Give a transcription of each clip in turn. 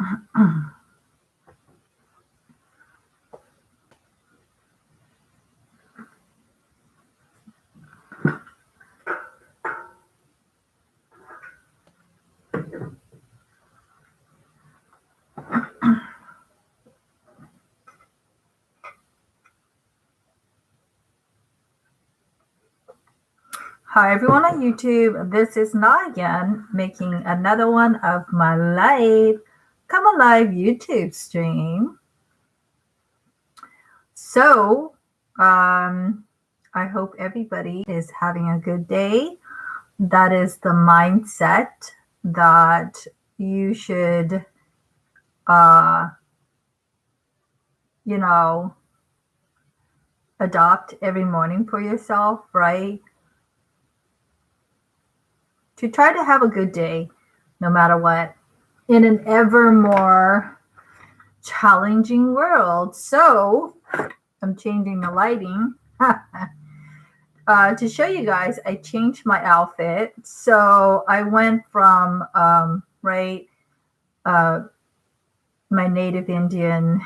Hi everyone on YouTube. This is Na again, making another one of my live Come Alive YouTube stream. So, I hope everybody is having a good day. That is the mindset that you should, you know, adopt every morning for yourself, right? To try to have a good day, no matter what, in an ever more challenging world. So I'm changing the lighting to show you guys. I changed my outfit. So I went from my native Indian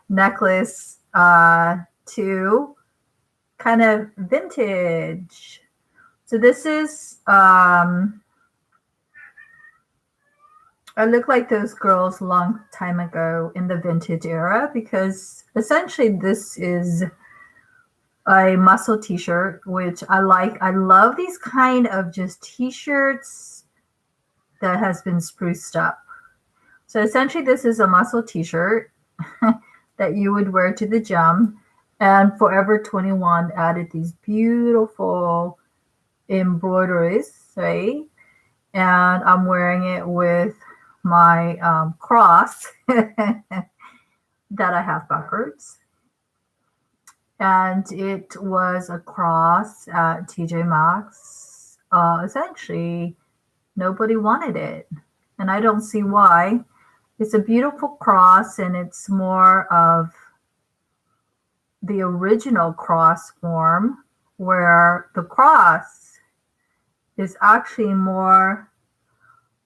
necklace to kind of vintage. So this is I look like those girls a long time ago in the vintage era, because essentially this is a muscle t-shirt, which I like. I love these kind of just t-shirts that has been spruced up. So essentially this is a muscle t-shirt that you would wear to the gym, and Forever 21 added these beautiful embroideries, right? And I'm wearing it with my cross that I have backwards. And it was a cross at TJ Maxx. Essentially, nobody wanted it. And I don't see why. It's a beautiful cross, and it's more of the original cross form, where the cross is actually more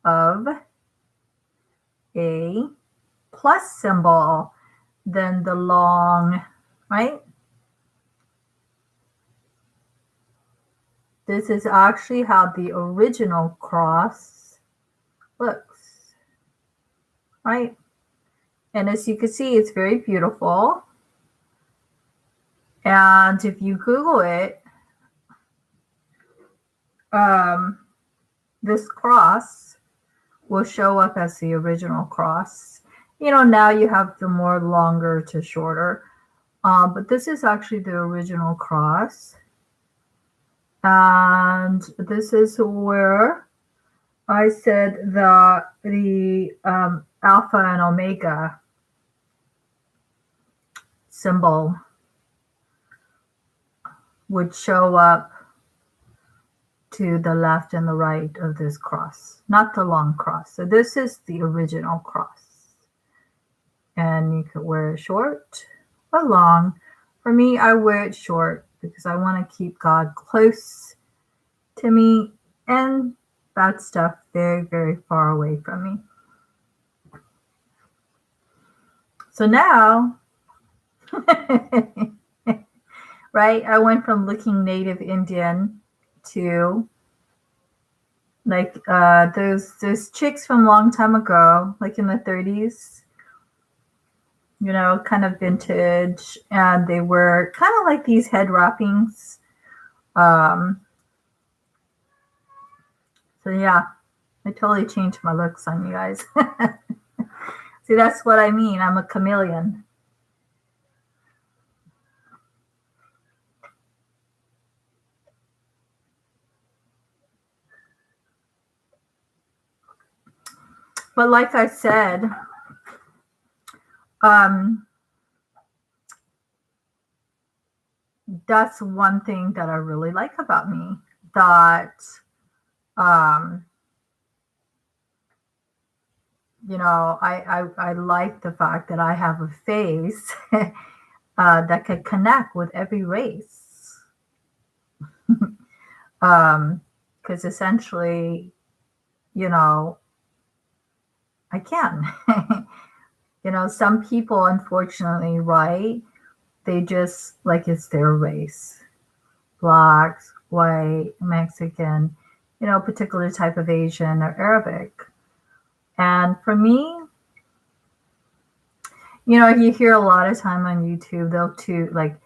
of a plus symbol than the long, right? This is actually how the original cross looks, right? And as you can see, it's very beautiful. And if you Google it, this cross will show up as the original cross. You know, now you have the more longer to shorter, but this is actually the original cross. And this is where I said that the Alpha and Omega symbol would show up to the left and the right of this cross, not the long cross. So this is the original cross. And you could wear it short or long. For me, I wear it short because I want to keep God close to me and bad stuff very, very far away from me. So now, right, I went from looking native Indian to like those chicks from a long time ago, like in the 30s, you know, kind of vintage, and they were kind of like these head wrappings. So yeah, I totally changed my looks on you guys. See, that's what I mean. I'm a chameleon. But like I said, that's one thing that I really like about me, that you know, I like the fact that I have a face that could connect with every race. Because essentially, you know, I can. Some people, unfortunately, right? They just like it's their race. Blacks, white, Mexican, particular type of Asian or Arabic. And for me, you hear a lot of time on YouTube, they'll too like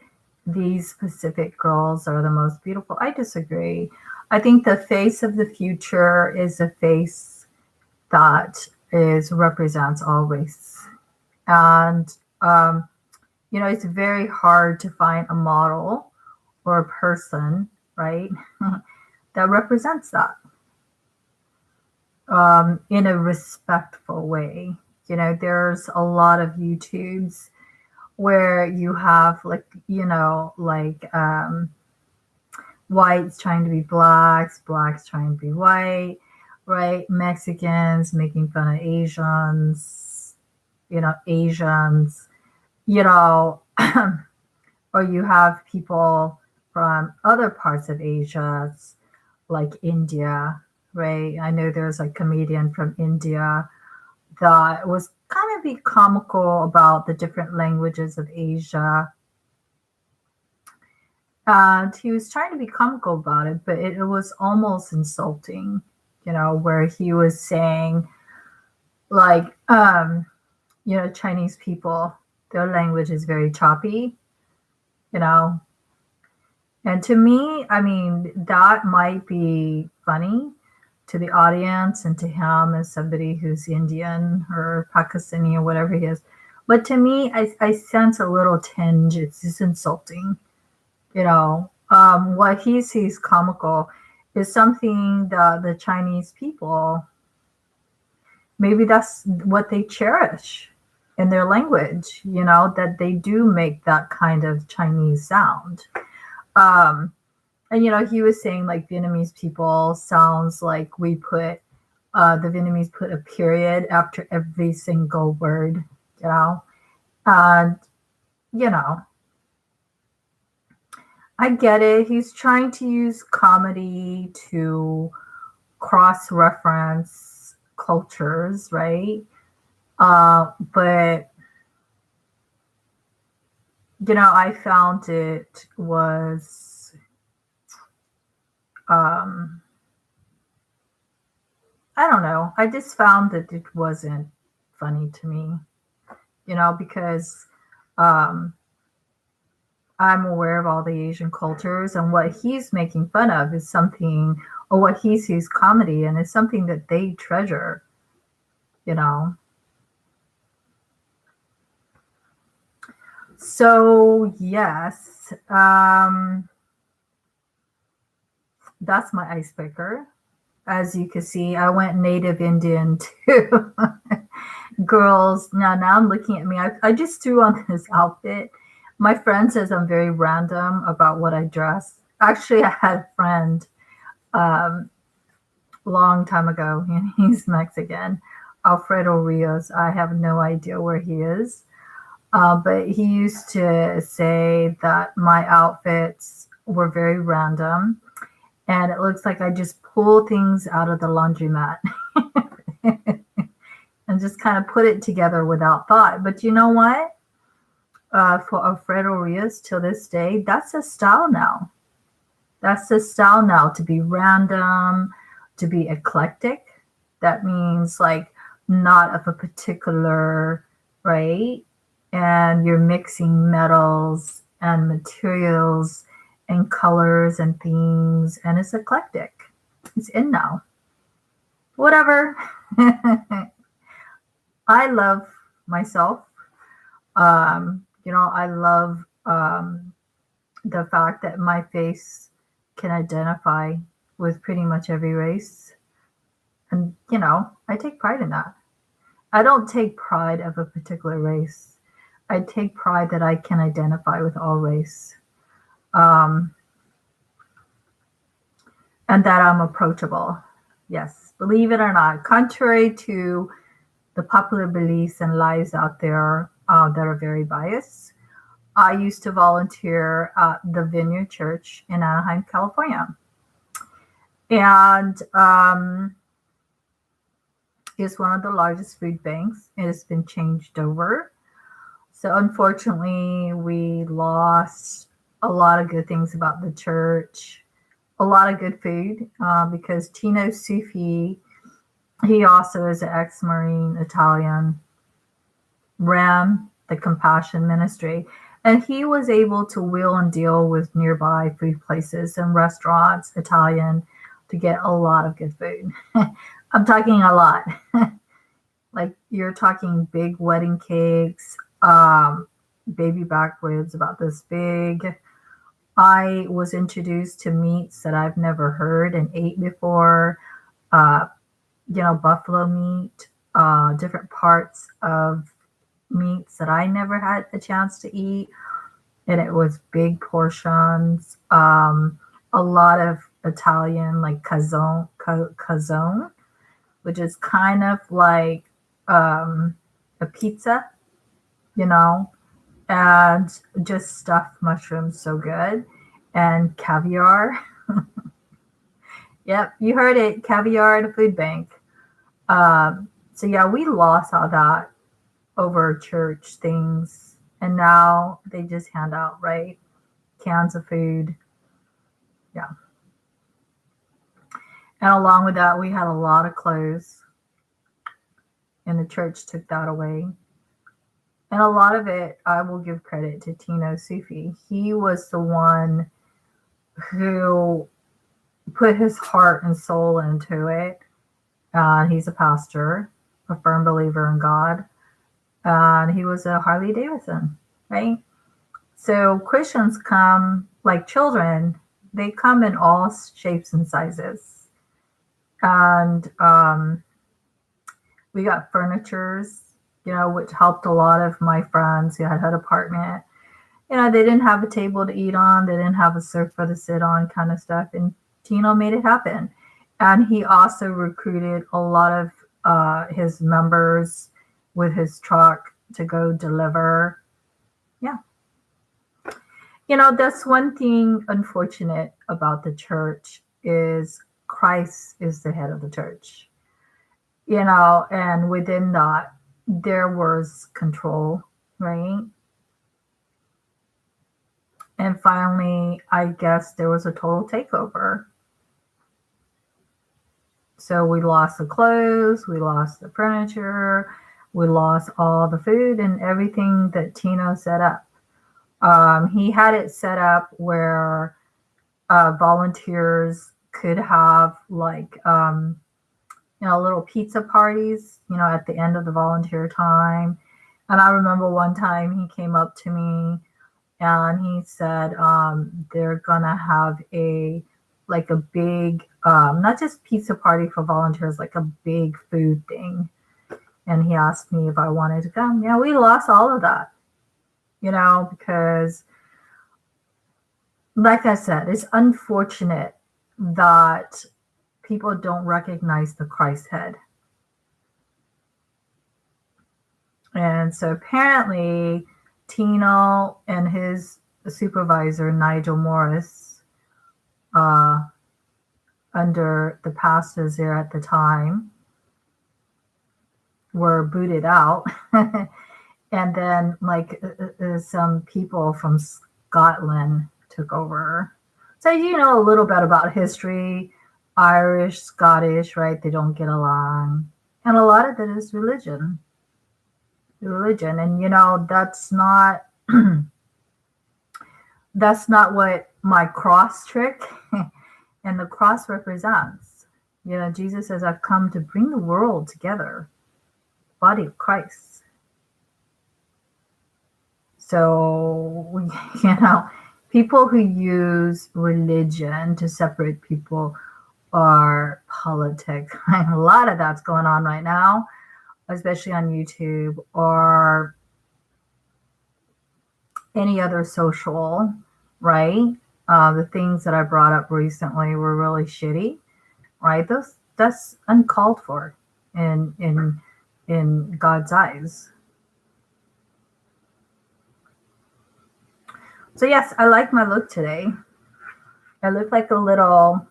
these specific girls are the most beautiful. I disagree. I think the face of the future is a face that is represents all race. And it's very hard to find a model or a person, right, that represents that in a respectful way. There's a lot of YouTubes where you have whites trying to be blacks, blacks trying to be white, right? Mexicans making fun of Asians, Asians, you know, or you have people from other parts of Asia, like India, right? I know there's a comedian from India that was kind of be comical about the different languages of Asia. And he was trying to be comical about it, but it was almost insulting, where he was saying, like, Chinese people, their language is very choppy, you know. And to me, I mean, that might be funny to the audience and to him as somebody who's Indian or Pakistani or whatever he is. But to me, I sense a little tinge. It's just insulting. What he sees comical is something that the Chinese people, maybe that's what they cherish in their language, that they do make that kind of Chinese sound. And he was saying like Vietnamese people sounds like the Vietnamese put a period after every single word, and I get it. He's trying to use comedy to cross-reference cultures, right? But I found it was I don't know. I just found that it wasn't funny to me, because I'm aware of all the Asian cultures, and what he's making fun of is something, or what he sees comedy in is something that they treasure, you know. So yes, that's my icebreaker. As you can see, I went native Indian too. Girls, now I'm looking at me. I just threw on this outfit. My friend says I'm very random about what I dress. Actually, I had a friend long time ago, and he's Mexican, Alfredo Rios. I have no idea where he is. But he used to say that my outfits were very random, and it looks like I just pull things out of the laundromat and just kind of put it together without thought. But you know what? For Alfredo Rios, till this day, that's a style now. That's the style now, to be random, to be eclectic. That means like not of a particular, right? And you're mixing metals and materials and colors and themes, and it's eclectic. It's in now. Whatever. I love myself. I love the fact that my face can identify with pretty much every race. And, I take pride in that. I don't take pride of a particular race. I take pride that I can identify with all race. And that I'm approachable. Yes, believe it or not, contrary to the popular beliefs and lies out there that are very biased, I used to volunteer at the Vineyard Church in Anaheim, California. And is one of the largest food banks. It has been changed over. So unfortunately, we lost a lot of good things about the church, a lot of good food, because Tino Sufi, he also is an ex-Marine Italian, ran the Compassion Ministry. And he was able to wheel and deal with nearby food places and restaurants, Italian, to get a lot of good food. I'm talking a lot. Like you're talking big wedding cakes, baby back ribs about this big. I was introduced to meats that I've never heard and ate before. Buffalo meat, different parts of meats that I never had a chance to eat. And it was big portions. A lot of Italian, like calzone, which is kind of like a pizza, and just stuffed mushrooms, so good. And caviar. Yep, you heard it, caviar at a food bank. So yeah, we lost all that over church things, and now they just hand out, right, cans of food. Yeah. And along with that, we had a lot of clothes, and the church took that away. And a lot of it, I will give credit to Tino Sufi. He was the one who put his heart and soul into it. He's a pastor, a firm believer in God. And he was a Harley Davidson, right? So Christians come like children. They come in all shapes and sizes. And we got furnitures, which helped a lot of my friends who had an apartment. They didn't have a table to eat on. They didn't have a sofa to sit on, kind of stuff. And Tino made it happen. And he also recruited a lot of his members with his truck to go deliver. Yeah. That's one thing unfortunate about the church is Christ is the head of the church. And within that, there was control, right? And finally, I guess there was a total takeover. So we lost the clothes, we lost the furniture, we lost all the food and everything that Tino set up. He had it set up where volunteers could have little pizza parties, at the end of the volunteer time. And I remember one time he came up to me and he said, they're gonna have a big, not just pizza party for volunteers, like a big food thing. And he asked me if I wanted to come. Yeah, we lost all of that, because like I said, it's unfortunate that people don't recognize the Christ head. And so apparently Tino and his supervisor, Nigel Morris, under the pastors there at the time, were booted out. And then some people from Scotland took over. So a little bit about history. Irish, Scottish, right? They don't get along. And a lot of it is religion. And that's not that's not what my cross trick and the cross represents. Jesus says, I've come to bring the world together, body of Christ. So, people who use religion to separate people are politics. A lot of that's going on right now, especially on YouTube or any other social, right? The things that I brought up recently were really shitty, right? That's uncalled for in God's eyes. So yes, I like my look today. I look like a little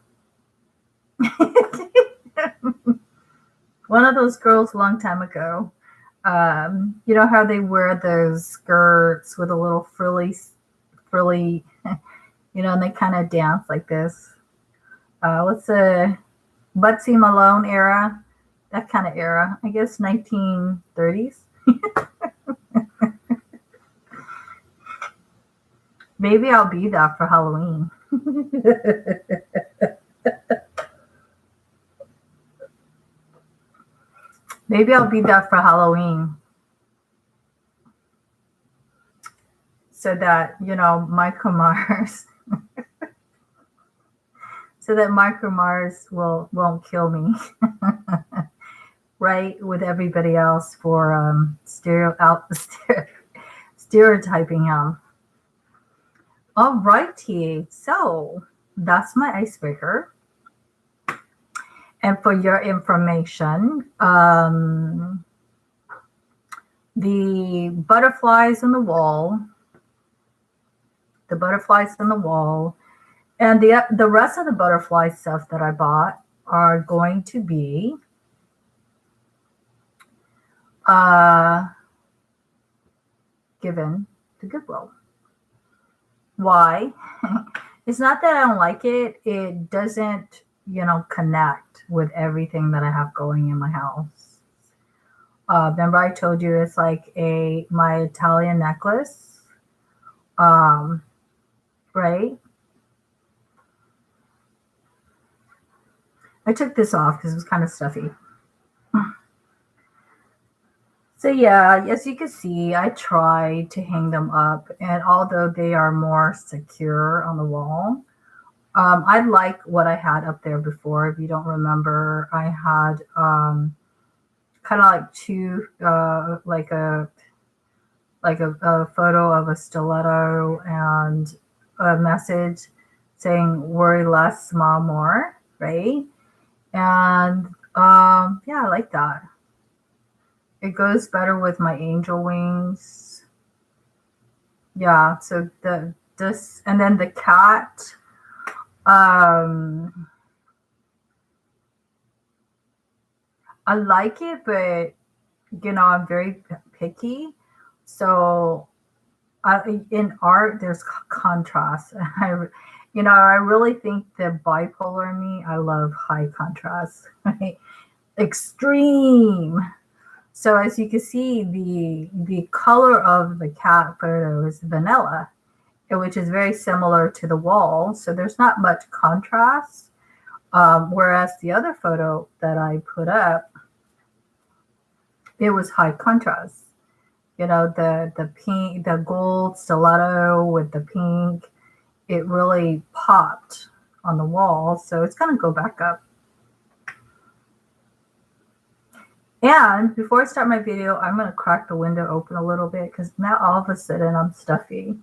One of those girls a long time ago. You know how they wear those skirts with a little frilly, and they kind of dance like this. What's the Butsy Malone era? That kind of era. I guess 1930s. Maybe I'll be that for Halloween. Maybe I'll be that for Halloween. So that, Michael Mars, so that Michael Mars won't kill me, right? With everybody else for stereotyping him. All righty, so that's my icebreaker. And for your information, the butterflies on the wall, and the rest of the butterfly stuff that I bought are going to be given to Goodwill. Why? It's not that I don't like it. It doesn't, connect with everything that I have going in my house. Remember I told you it's like my Italian necklace, right? I took this off because it was kind of stuffy. So yeah, as you can see, I tried to hang them up, and although they are more secure on the wall, I like what I had up there before. If you don't remember, I had kind of like two, like a photo of a stiletto and a message saying "worry less, smile more," right? And yeah, I like that. It goes better with my angel wings. Yeah, so this and then the cat. I like it, but I'm very picky. So in art, there's contrast. I really think the bipolar in me, I love high contrast, right? Extreme. So as you can see, the color of the cat photo is vanilla, which is very similar to the wall. So there's not much contrast. Whereas the other photo that I put up, it was high contrast. The pink, the gold stiletto with the pink, it really popped on the wall. So it's going to go back up. And before I start my video, I'm going to crack the window open a little bit because now all of a sudden I'm stuffy.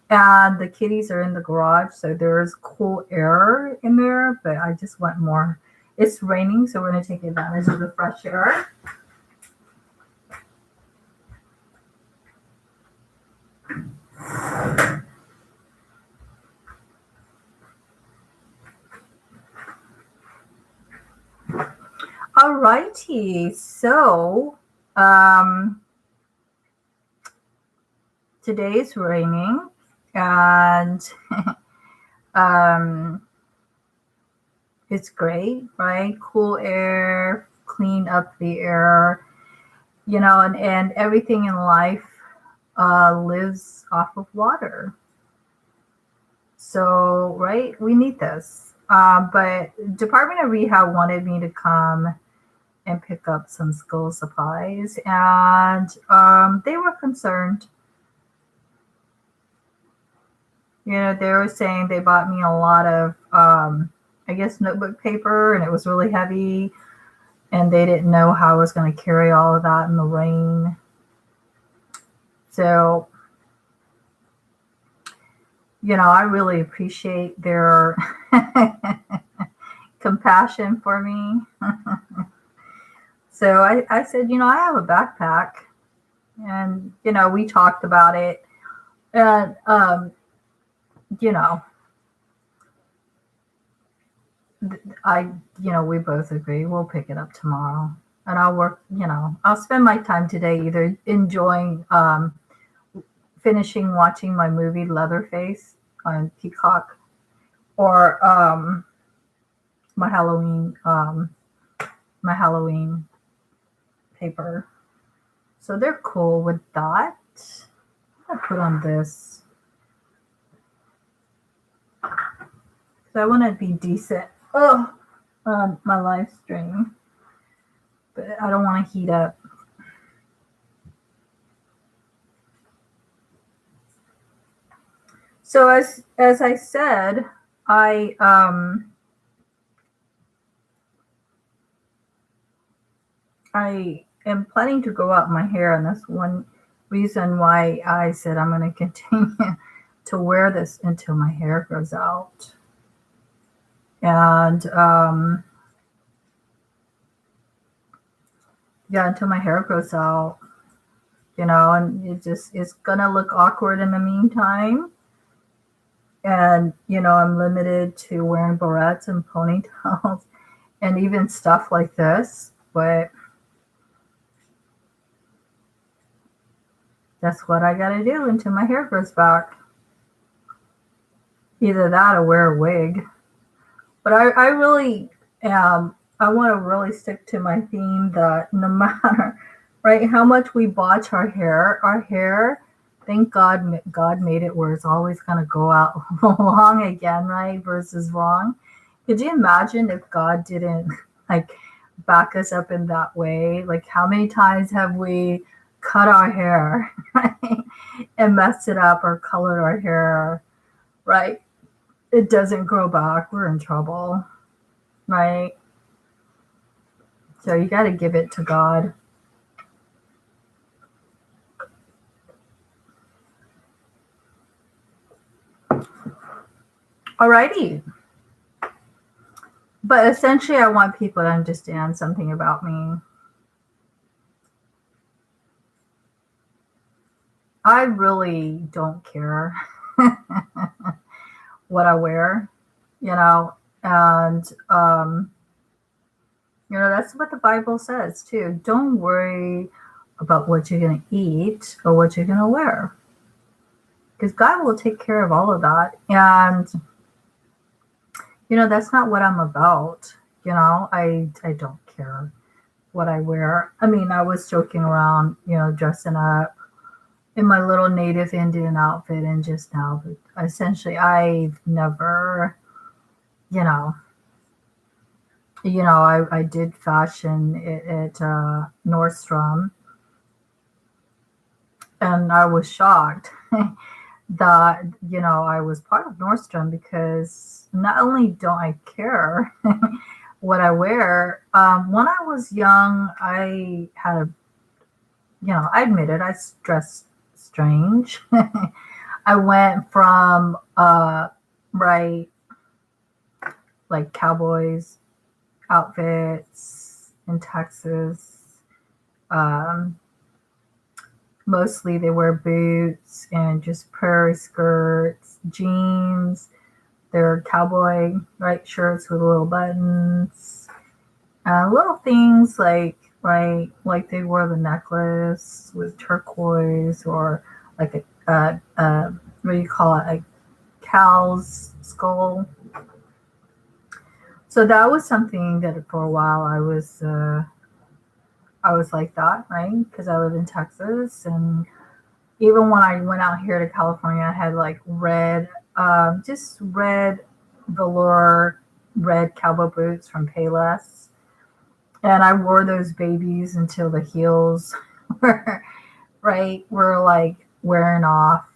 And the kitties are in the garage, so there's cool air in there, but I just want more. It's raining, so we're going to take advantage of the fresh air. All righty, so today is raining, and it's great, right? Cool air, clean up the air, and everything in life lives off of water. So, right, we need this. But Department of Rehab wanted me to come and pick up some school supplies, and they were concerned. They were saying they bought me a lot of, I guess, notebook paper, and it was really heavy, and they didn't know how I was going to carry all of that in the rain. So, I really appreciate their compassion for me. So I said, I have a backpack, and, we talked about it, and, we both agree we'll pick it up tomorrow. and I'll work, I'll spend my time today either enjoying, finishing watching my movie Leatherface on Peacock, or my Halloween, my Halloween paper. So they're cool with that. I'll put on this. So I want to be decent. Oh, on my live stream, but I don't want to heat up. So as I said, I am planning to grow out my hair, and that's one reason why I said I'm going to continue to wear this until my hair grows out. And yeah, until my hair grows out, and it's gonna look awkward in the meantime. And I'm limited to wearing barrettes and ponytails and even stuff like this, but that's what I gotta do until my hair grows back. Either that or wear a wig. But I really am, I want to really stick to my theme that no matter, right, how much we botch our hair, thank God made it where it's always going to go out long again, right, versus wrong. Could you imagine if God didn't, like, back us up in that way? Like, how many times have we cut our hair, right, and messed it up, or colored our hair, right? It doesn't grow back, we're in trouble, right? So you got to give it to God. Alrighty. But essentially, I want people to understand something about me. I really don't care what I wear, and that's what the Bible says too. Don't worry about what you're going to eat or what you're going to wear, because God will take care of all of that. And that's not what I'm about. I don't care what I wear. I mean, I was joking around, dressing up in my little native Indian outfit and just now, but essentially I've never, I did fashion at Nordstrom, and I was shocked that, I was part of Nordstrom, because not only don't I care what I wear, when I was young, I had I admit it, I dressed strange. I went from like cowboys outfits in Texas. Mostly they wear boots and just prairie skirts, jeans. They're cowboy shirts with little buttons, little things like they wear the necklace with turquoise, or like a what do you call it, a cow's skull. So that was something that for a while I was like that, right? Because I live in Texas, and even when I went out here to California, I had like just red velour, red cowboy boots from Payless. And I wore those babies until the heels were like wearing off.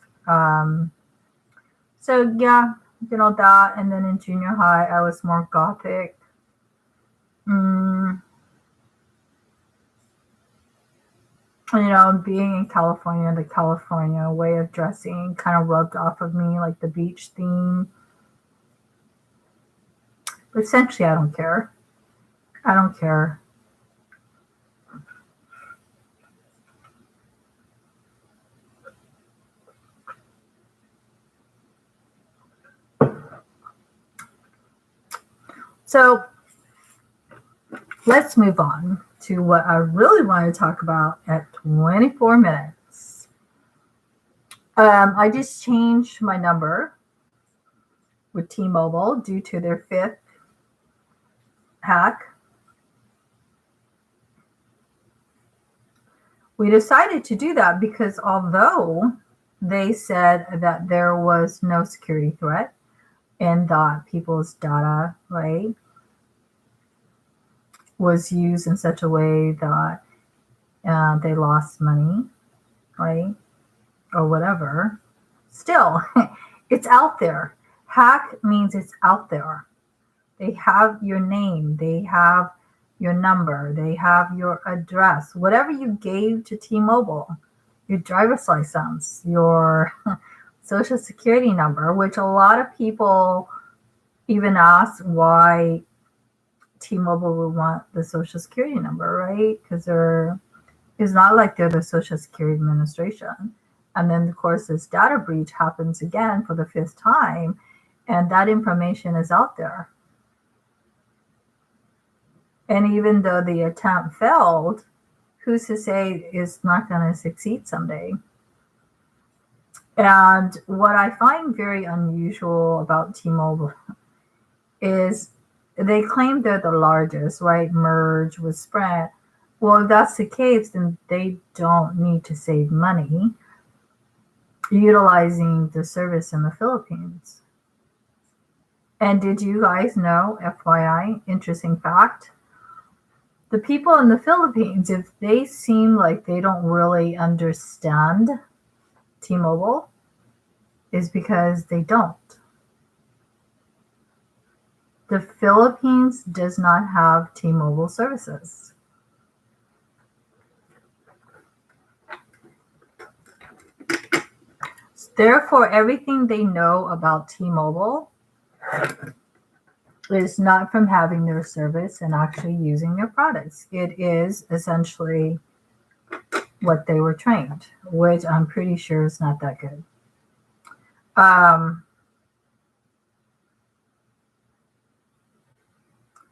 So yeah, that. And then in junior high, I was more gothic. Being in California, the California way of dressing kind of rubbed off of me, like the beach theme. But essentially, I don't care. I don't care. So let's move on to what I really want to talk about at 24 minutes. I just changed my number with T-Mobile due to their fifth hack. We decided to do that because although they said that there was no security threat and that people's data, right, was used in such a way that they lost money, right, or whatever, still, it's out there. Hack means it's out there. They have your name. They have your number. They have your address. Whatever you gave to T-Mobile, your driver's license, your social security number, which a lot of people even ask why T-Mobile would want the social security number, right? Because it's not like they're the Social Security Administration. And then, of course, this data breach happens again for the fifth time, and that information is out there. And even though the attempt failed, who's to say it's not going to succeed someday? And what I find very unusual about T-Mobile is they claim they're the largest, right? Merge with Sprint. Well, if that's the case, then they don't need to save money utilizing the service in the Philippines. And did you guys know, FYI, interesting fact, the people in the Philippines, if they seem like they don't really understand T-Mobile, is because they don't. The Philippines does not have T-Mobile services. Therefore, everything they know about T-Mobile is not from having their service and actually using their products. It is essentially what they were trained, which I'm pretty sure is not that good.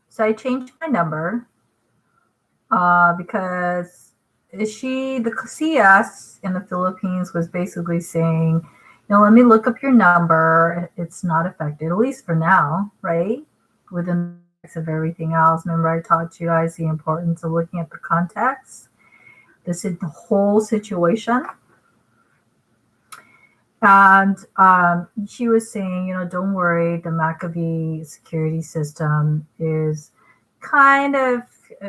So I changed my number because the CS in the Philippines was basically saying, let me look up your number. It's not affected, at least for now, right? Within the context of everything else. Remember, I taught you guys the importance of looking at the context. This is the whole situation. And she was saying, don't worry, the McAfee security system is kind of,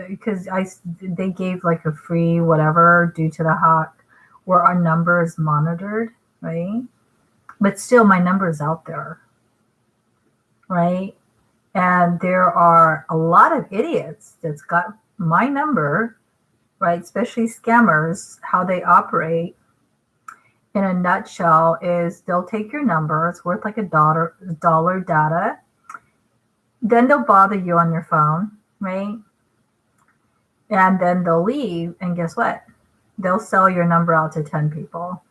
because they gave like a free whatever due to the hack where our number is monitored, right? But still, my number is out there, right? And there are a lot of idiots that's got my number, right? Especially scammers, how they operate. In a nutshell, is they'll take your number. It's worth like $1 data. Then they'll bother you on your phone, right? And then they'll leave. And guess what? They'll sell your number out to 10 people.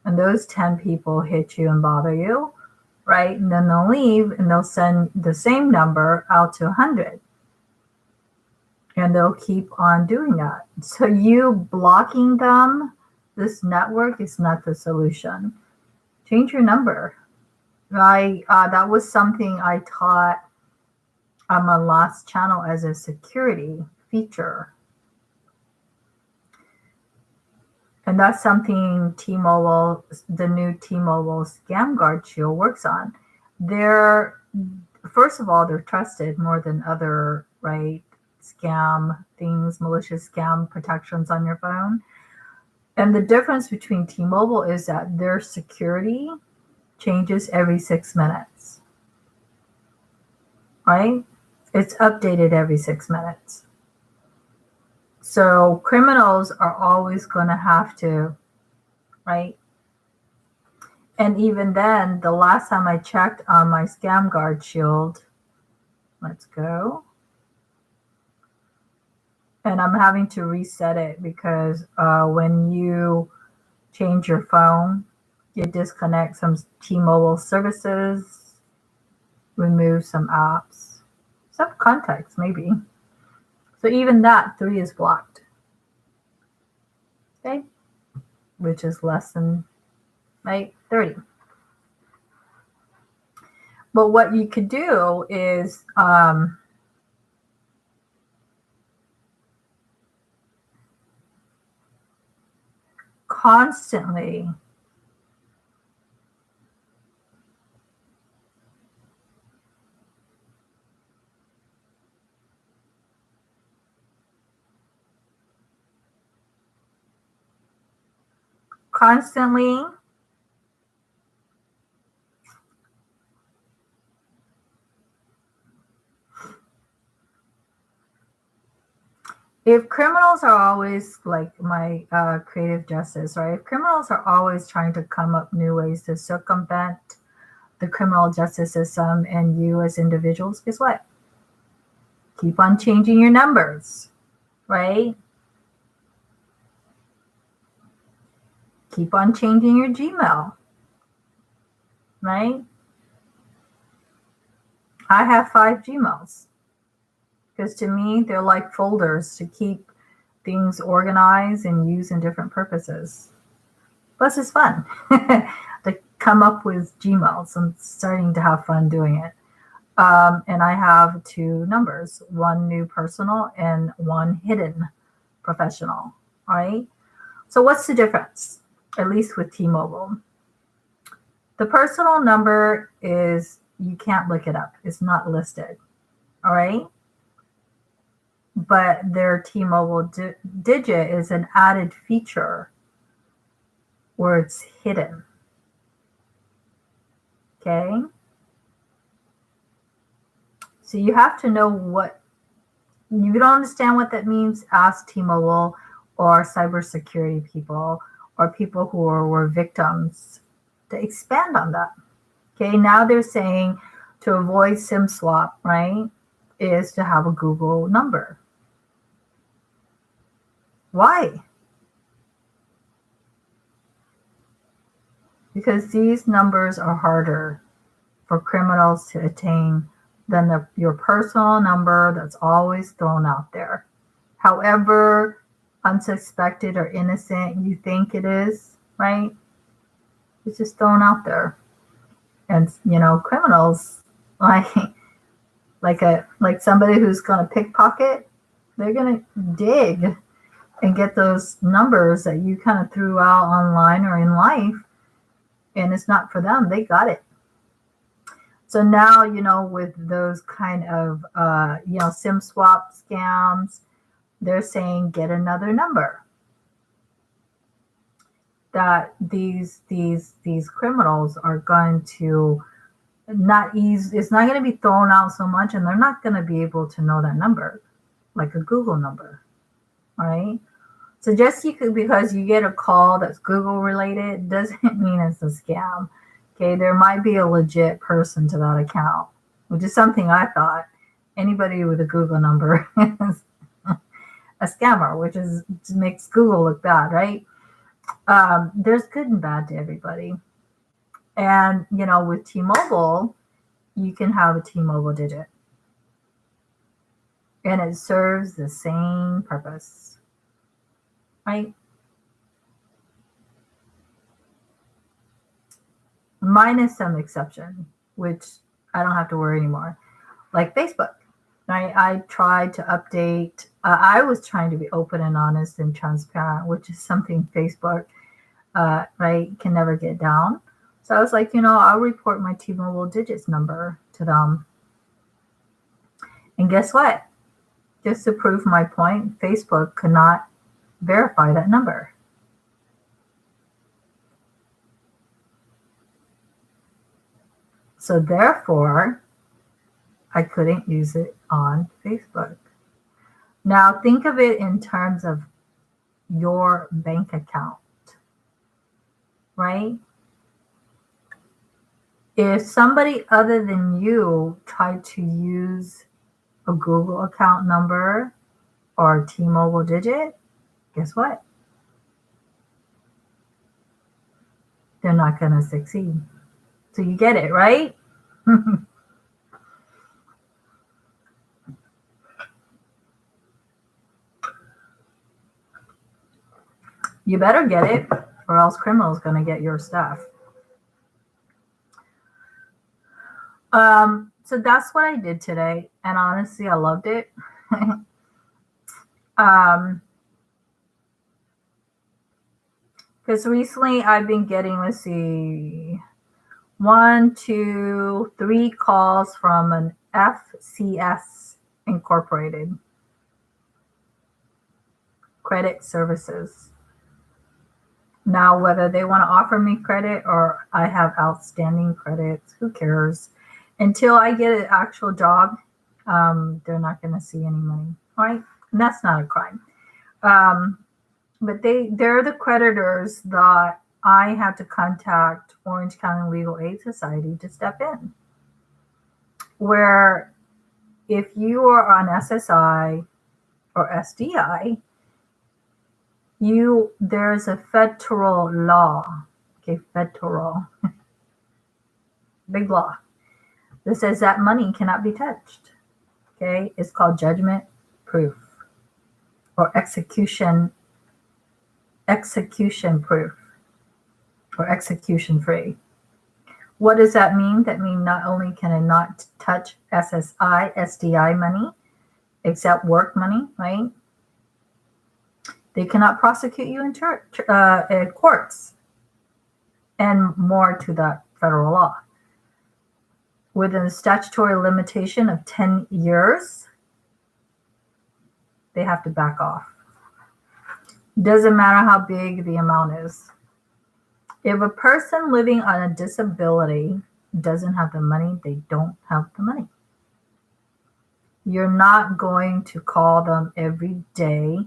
And those 10 people hit you and bother you, right? And then they'll leave and they'll send the same number out to 100. And they'll keep on doing that. So you blocking them, this network is not the solution. Change your number. That was something I taught on my last channel as a security feature. And that's something T-Mobile, the new T-Mobile Scam Guard Shield works on. First of all, they're trusted more than other, right, scam things, malicious scam protections on your phone. And the difference between T-Mobile is that their security changes every 6 minutes, right? It's updated every 6 minutes. So criminals are always going to have to, right? And even then, the last time I checked on my Scam Guard Shield, let's go. And I'm having to reset it because when you change your phone, it disconnects some T-Mobile services, removes some apps, some contacts maybe. So even that 3 is blocked. Okay, which is less than, right, 30. But what you could do is constantly if criminals are always like my creative justice, right? If criminals are always trying to come up new ways to circumvent the criminal justice system and you as individuals, guess what? Keep on changing your numbers, right? Keep on changing your Gmail, right? I have 5 Gmails because to me, they're like folders to keep things organized and used in different purposes. Plus, it's fun to come up with Gmails. I'm starting to have fun doing it. And I have 2 numbers, 1 new personal and 1 hidden professional. All right. So what's the difference? At least with T-Mobile. The personal number is, you can't look it up. It's not listed. All right. But their T-Mobile digit is an added feature where it's hidden. Okay. So you have to know what, you don't understand what that means, ask T-Mobile or cybersecurity people or people who were victims to expand on that. Okay, now they're saying to avoid SIM swap, right, is to have a Google number. Why? Because these numbers are harder for criminals to attain than your personal number that's always thrown out there. However unsuspected or innocent you think it is, right? It's just thrown out there. And criminals like somebody who's going to pickpocket, they're going to dig and get those numbers that you kind of threw out online or in life, and it's not for them. They got it. So now, with those kind of, SIM swap scams, they're saying get another number. That these criminals are going to not ease. It's not going to be thrown out so much, and they're not going to be able to know that number, like a Google number, right? So just because you get a call that's Google related doesn't mean it's a scam. Okay, there might be a legit person to that account, which is something I thought. Anybody with a Google number is a scammer, which makes Google look bad, right? There's good and bad to everybody. And, with T-Mobile, you can have a T-Mobile digit. And it serves the same purpose, right? Minus some exception, which I don't have to worry anymore. Like Facebook, right? I tried to update. I was trying to be open and honest and transparent, which is something Facebook, right, can never get down. So I was like, I'll report my T-Mobile digits number to them. And guess what? Just to prove my point, Facebook could not verify that number. So therefore, I couldn't use it on Facebook. Now think of it in terms of your bank account, right? If somebody other than you tried to use a Google account number or a T-Mobile digit, guess what? They're not going to succeed. So you get it, right? You better get it, or else criminals going to get your stuff. So that's what I did today, and honestly, I loved it. Because recently I've been getting, let's see, 1, 2, 3 calls from an FCS Incorporated, Credit Services. Now, whether they want to offer me credit or I have outstanding credits, who cares? Until I get an actual job, they're not going to see any money, right? And that's not a crime. But they're the creditors that I had to contact Orange County Legal Aid Society to step in. Where if you are on SSI or SDI, there's a federal law, okay, federal, big law, that says that money cannot be touched. Okay, it's called judgment proof or execution proof or execution free. What does that mean? That means not only can it not touch SSI, SDI money, except work money, right? They cannot prosecute you in courts, and more to that federal law. Within a statutory limitation of 10 years, they have to back off. Doesn't matter how big the amount is. If a person living on a disability doesn't have the money, they don't have the money. You're not going to call them every day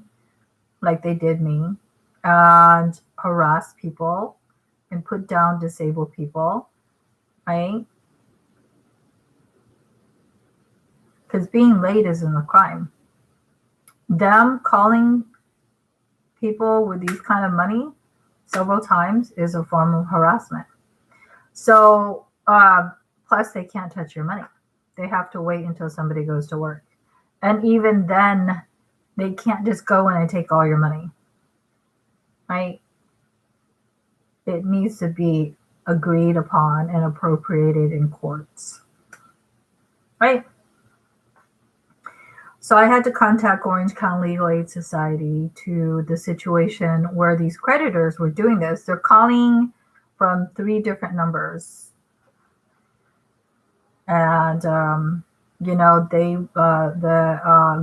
like they did me and harass people and put down disabled people, right? Because being late isn't a crime. Them calling people with these kind of money several times is a form of harassment. So, plus they can't touch your money. They have to wait until somebody goes to work. And even then, they can't just go in and take all your money, right? It needs to be agreed upon and appropriated in courts, right? So I had to contact Orange County Legal Aid Society to the situation where these creditors were doing this. They're calling from 3 different numbers. And,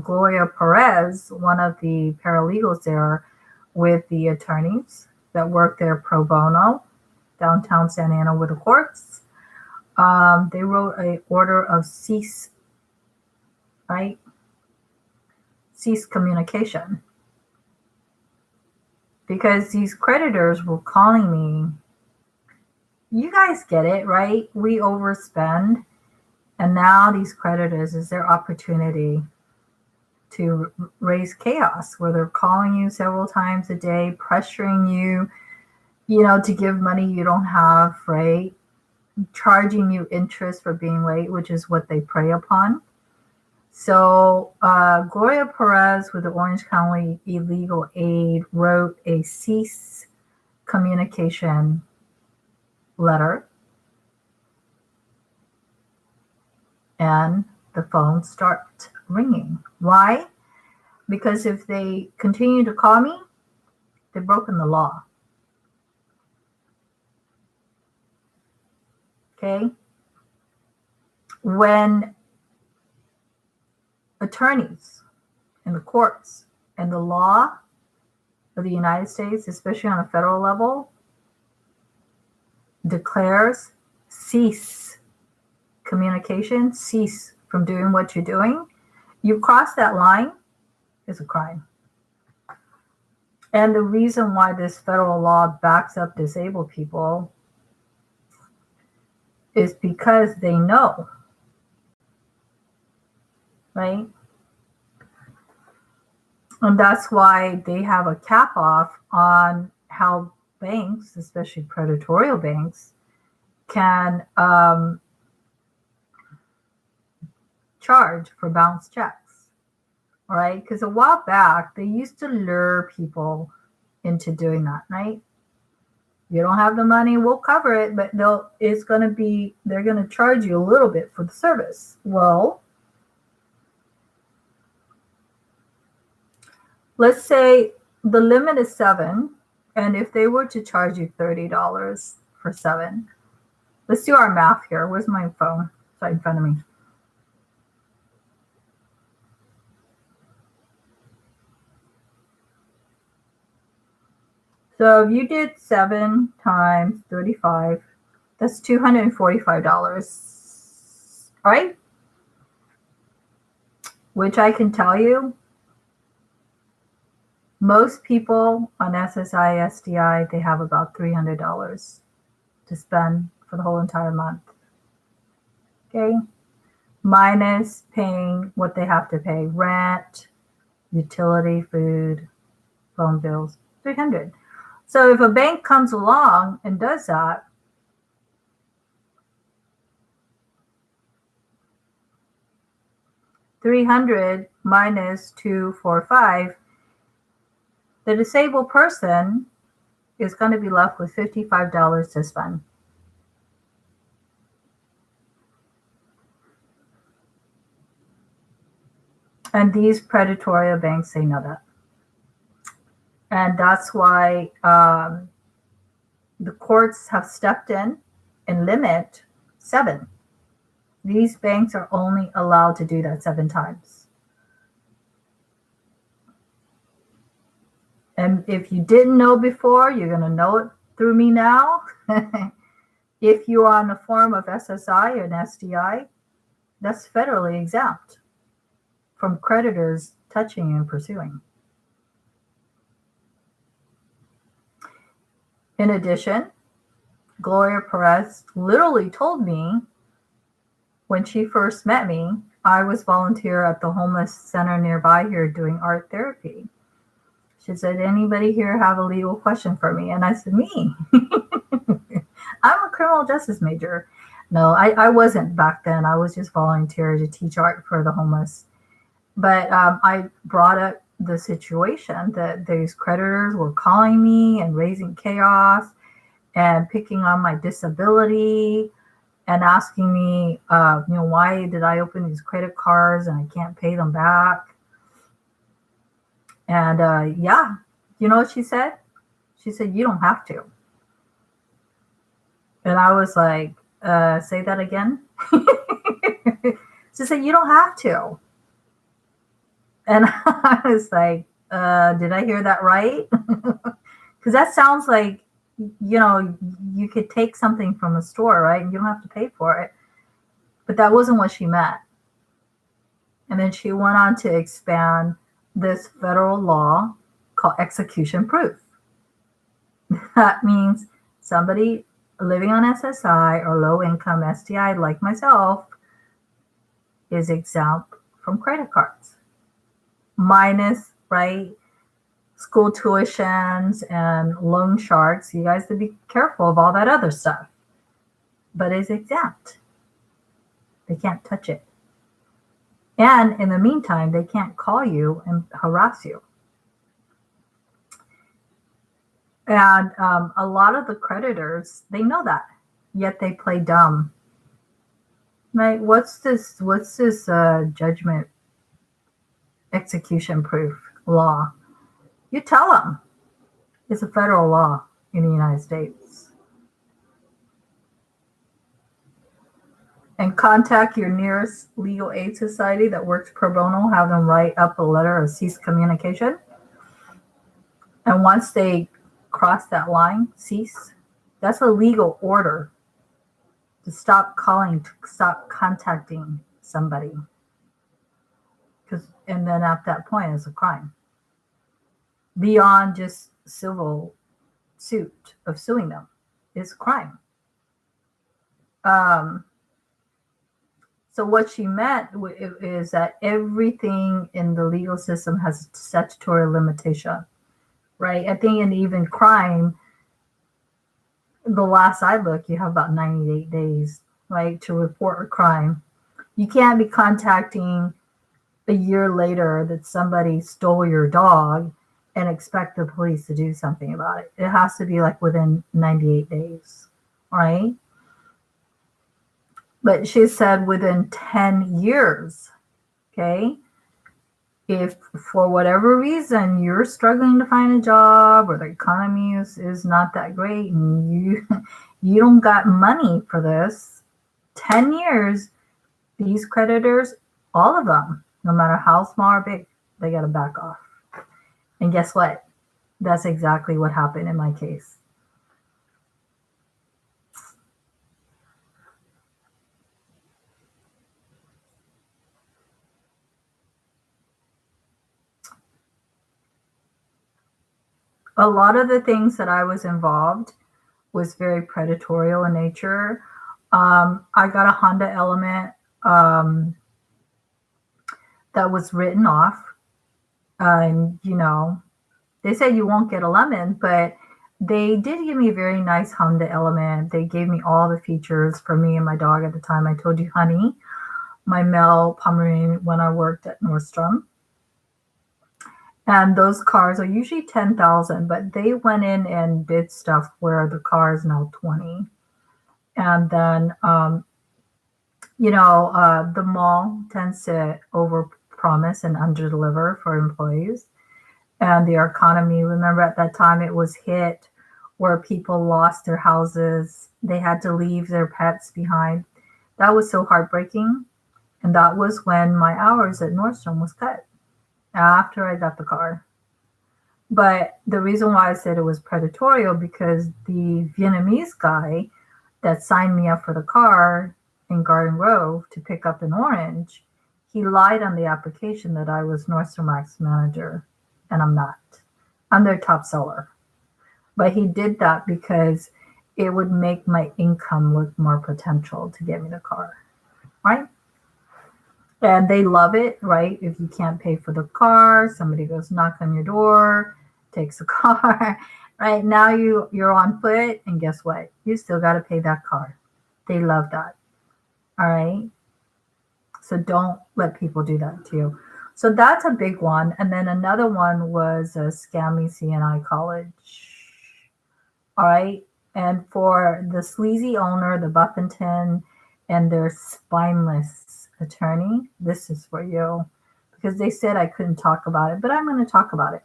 Gloria Perez, one of the paralegals there with the attorneys that work there pro bono, downtown Santa Ana with the courts, they wrote an order of cease, right? Cease communication. Because these creditors were calling me, you guys get it, right? We overspend. And now these creditors is their opportunity to raise chaos, where they're calling you several times a day, pressuring you, to give money you don't have, right? Charging you interest for being late, which is what they prey upon. So Gloria Perez with the Orange County Illegal Aid wrote a cease communication letter. And the phones start ringing. Why? Because if they continue to call me, they've broken the law. Okay? When attorneys in the courts and the law of the United States, especially on a federal level, declares cease communication, cease from doing what you're doing, you cross that line, it's a crime. And the reason why this federal law backs up disabled people is because they know, right? And that's why they have a cap off on how banks, especially predatory banks, can charge for bounce checks, all right? Because a while back, they used to lure people into doing that, right? You don't have the money, we'll cover it, but they're going to charge you a little bit for the service. Well, let's say the limit is 7, and if they were to charge you $30 for 7, let's do our math here. Where's my phone? It's right in front of me. So if you did 7 times 35, that's $245, right? Which I can tell you, most people on SSI, SDI, they have about $300 to spend for the whole entire month. Okay? Minus paying what they have to pay, rent, utility, food, phone bills, $300. So if a bank comes along and does that, $300 minus $245, the disabled person is going to be left with $55 to spend. And these predatory banks, they know that. And that's why the courts have stepped in and limit 7. These banks are only allowed to do that 7 times. And if you didn't know before, you're going to know it through me now. If you are on a form of SSI or an SDI, that's federally exempt from creditors touching and pursuing. In addition, Gloria Perez literally told me when she first met me, I was volunteer at the homeless center nearby here doing art therapy. She said, anybody here have a legal question for me? And I said, me. I'm a criminal justice major. No, I wasn't back then. I was just volunteer to teach art for the homeless. But I brought up the situation that these creditors were calling me and raising chaos and picking on my disability and asking me, why did I open these credit cards and I can't pay them back? And you know what she said? She said, you don't have to. And I was like, say that again? She said, you don't have to. And I was like, did I hear that right? Because that sounds like, you could take something from a store, right? And you don't have to pay for it. But that wasn't what she meant. And then she went on to expand this federal law called execution proof. That means somebody living on SSI or low income SDI like myself is exempt from credit cards. Minus, right, school tuitions and loan sharks. You guys have to be careful of all that other stuff. But it's exempt. They can't touch it. And in the meantime, they can't call you and harass you. And a lot of the creditors, they know that, yet they play dumb. Right? What's this judgment execution proof law? You tell them it's a federal law in the United States. And contact your nearest legal aid society that works pro bono, have them write up a letter of cease communication. And once they cross that line, cease, that's a legal order to stop calling, to stop contacting somebody. And then at that point, it's a crime. Beyond just civil suit of suing them, it's a crime. So what she meant is that everything in the legal system has a statutory limitation, right? I think in even crime, the last I looked, you have about 98 days, right, to report a crime. You can't be contacting a year later that somebody stole your dog and expect the police to do something about it. It has to be like within 98 days, right? But she said within 10 years, okay? If for whatever reason you're struggling to find a job or the economy is not that great and you don't got money for this, 10 years, these creditors, all of them, no matter how small or big, they got to back off. And guess what? That's exactly what happened in my case. A lot of the things that I was involved was very predatory in nature. I got a Honda Element that was written off. And, they said you won't get a lemon, but they did give me a very nice Honda Element. They gave me all the features for me and my dog at the time. I told you, Honey, my male Pomeranian, when I worked at Nordstrom. And those cars are usually 10,000, but they went in and did stuff where the car is now 20. And then, the mall tends to overpromise and underdeliver for employees. And the economy, remember at that time it was hit where people lost their houses. They had to leave their pets behind. That was so heartbreaking. And that was when my hours at Nordstrom was cut after I got the car. But the reason why I said it was predatory because the Vietnamese guy that signed me up for the car in Garden Grove to pick up an orange, he lied on the application that I was Nordstrom Rack's manager, and I'm not. I'm their top seller. But he did that because it would make my income look more potential to get me the car, right? And they love it, right? If you can't pay for the car, somebody goes knock on your door, takes a car, right? Now you're on foot, and guess what? You still got to pay that car. They love that, all right? So don't let people do that to you. So that's a big one. And then another one was a scammy CNI college, all right? And for the sleazy owner, the Buffington, and their spineless attorney, this is for you, because they said I couldn't talk about it, but I'm going to talk about it.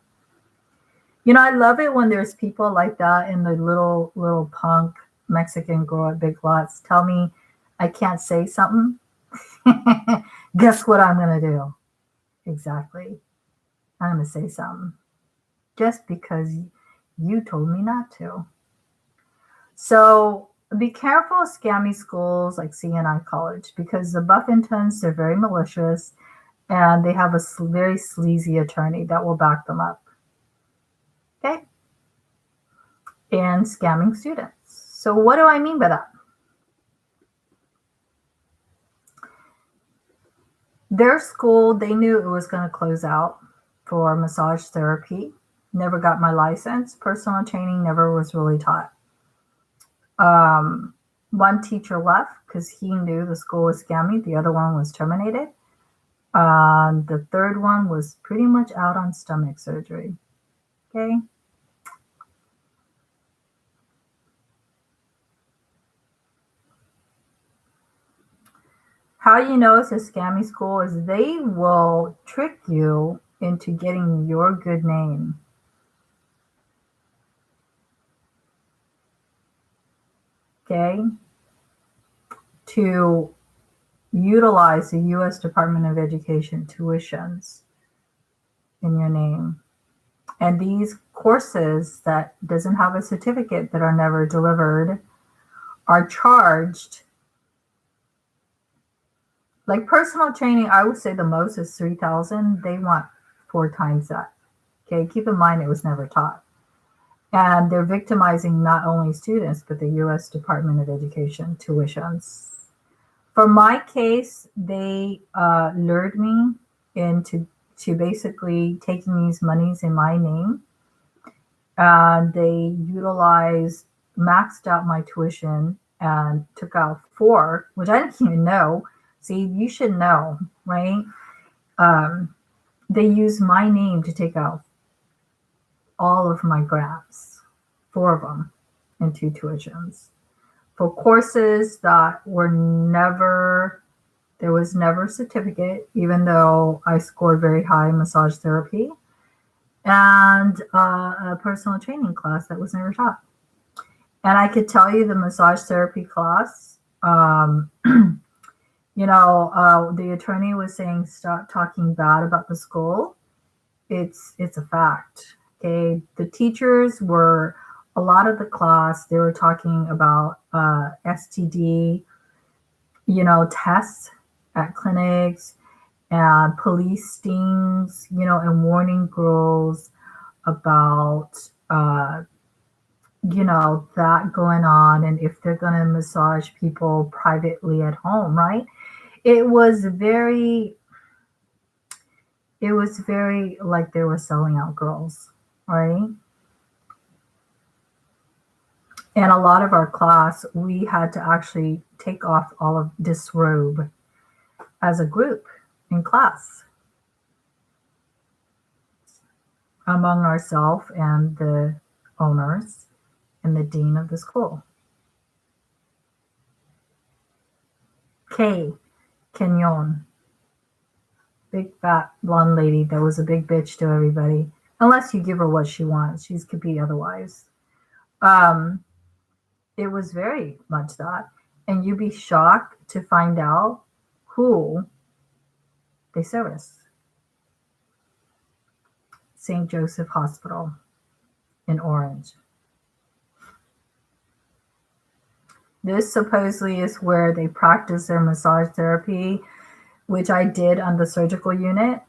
I love it when there's people like that in the little punk Mexican girl at Big Lots tell me I can't say something. Guess what I'm going to do? Exactly. I'm going to say something just because you told me not to. So be careful of scammy schools like CNI College because the Buffingtons, they're very malicious and they have a very sleazy attorney that will back them up. Okay? And scamming students. So what do I mean by that? Their school, they knew it was going to close out for massage therapy. Never got my license. Personal training never was really taught. One teacher left because he knew the school was scammy. The other one was terminated. The third one was pretty much out on stomach surgery. Okay. How you know it's a scammy school is they will trick you into getting your good name. Okay? To utilize the U.S. Department of Education tuitions in your name. And these courses that doesn't have a certificate that are never delivered are charged. Like personal training, I would say the most is $3,000. They want 4 times that. Okay, keep in mind it was never taught. And they're victimizing not only students, but the U.S. Department of Education tuitions. For my case, they lured me into basically taking these monies in my name. They utilized, maxed out my tuition and took out 4, which I didn't even know. See, you should know, right? They used my name to take out all of my grants, 4 of them, and 2 tuitions for courses that were never, there was never a certificate, even though I scored very high in massage therapy, and a personal training class that was never taught. And I could tell you the massage therapy class, the attorney was saying, stop talking bad about the school. It's a fact. Okay. The teachers were, a lot of the class, they were talking about STD, tests at clinics and police stings, and warning girls about, that going on, and if they're going to massage people privately at home, right? It was very like they were selling out girls, right? And a lot of our class, we had to actually take off all of disrobe as a group in class among ourselves and the owners and the dean of the school. Kenyon, big fat blonde lady that was a big bitch to everybody, unless you give her what she wants. She could be otherwise. It was very much that. And you'd be shocked to find out who they service. St. Joseph Hospital in Orange. This supposedly is where they practice their massage therapy, which I did on the surgical unit.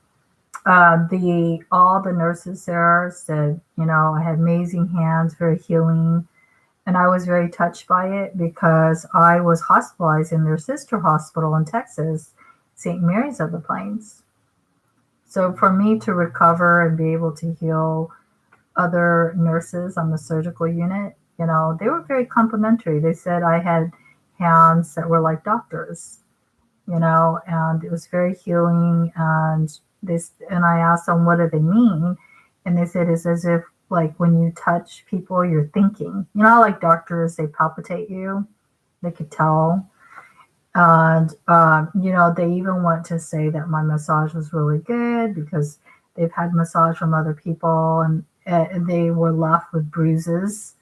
All the nurses there said, I had amazing hands, very healing. And I was very touched by it because I was hospitalized in their sister hospital in Texas, St. Mary's of the Plains. So for me to recover and be able to heal other nurses on the surgical unit, they were very complimentary. They said I had hands that were like doctors, and it was very healing. And I asked them, what do they mean? And they said it's as if, like, when you touch people, you're thinking. Like doctors, they palpitate you. They could tell. And, they even want to say that my massage was really good because they've had massage from other people and they were left with bruises,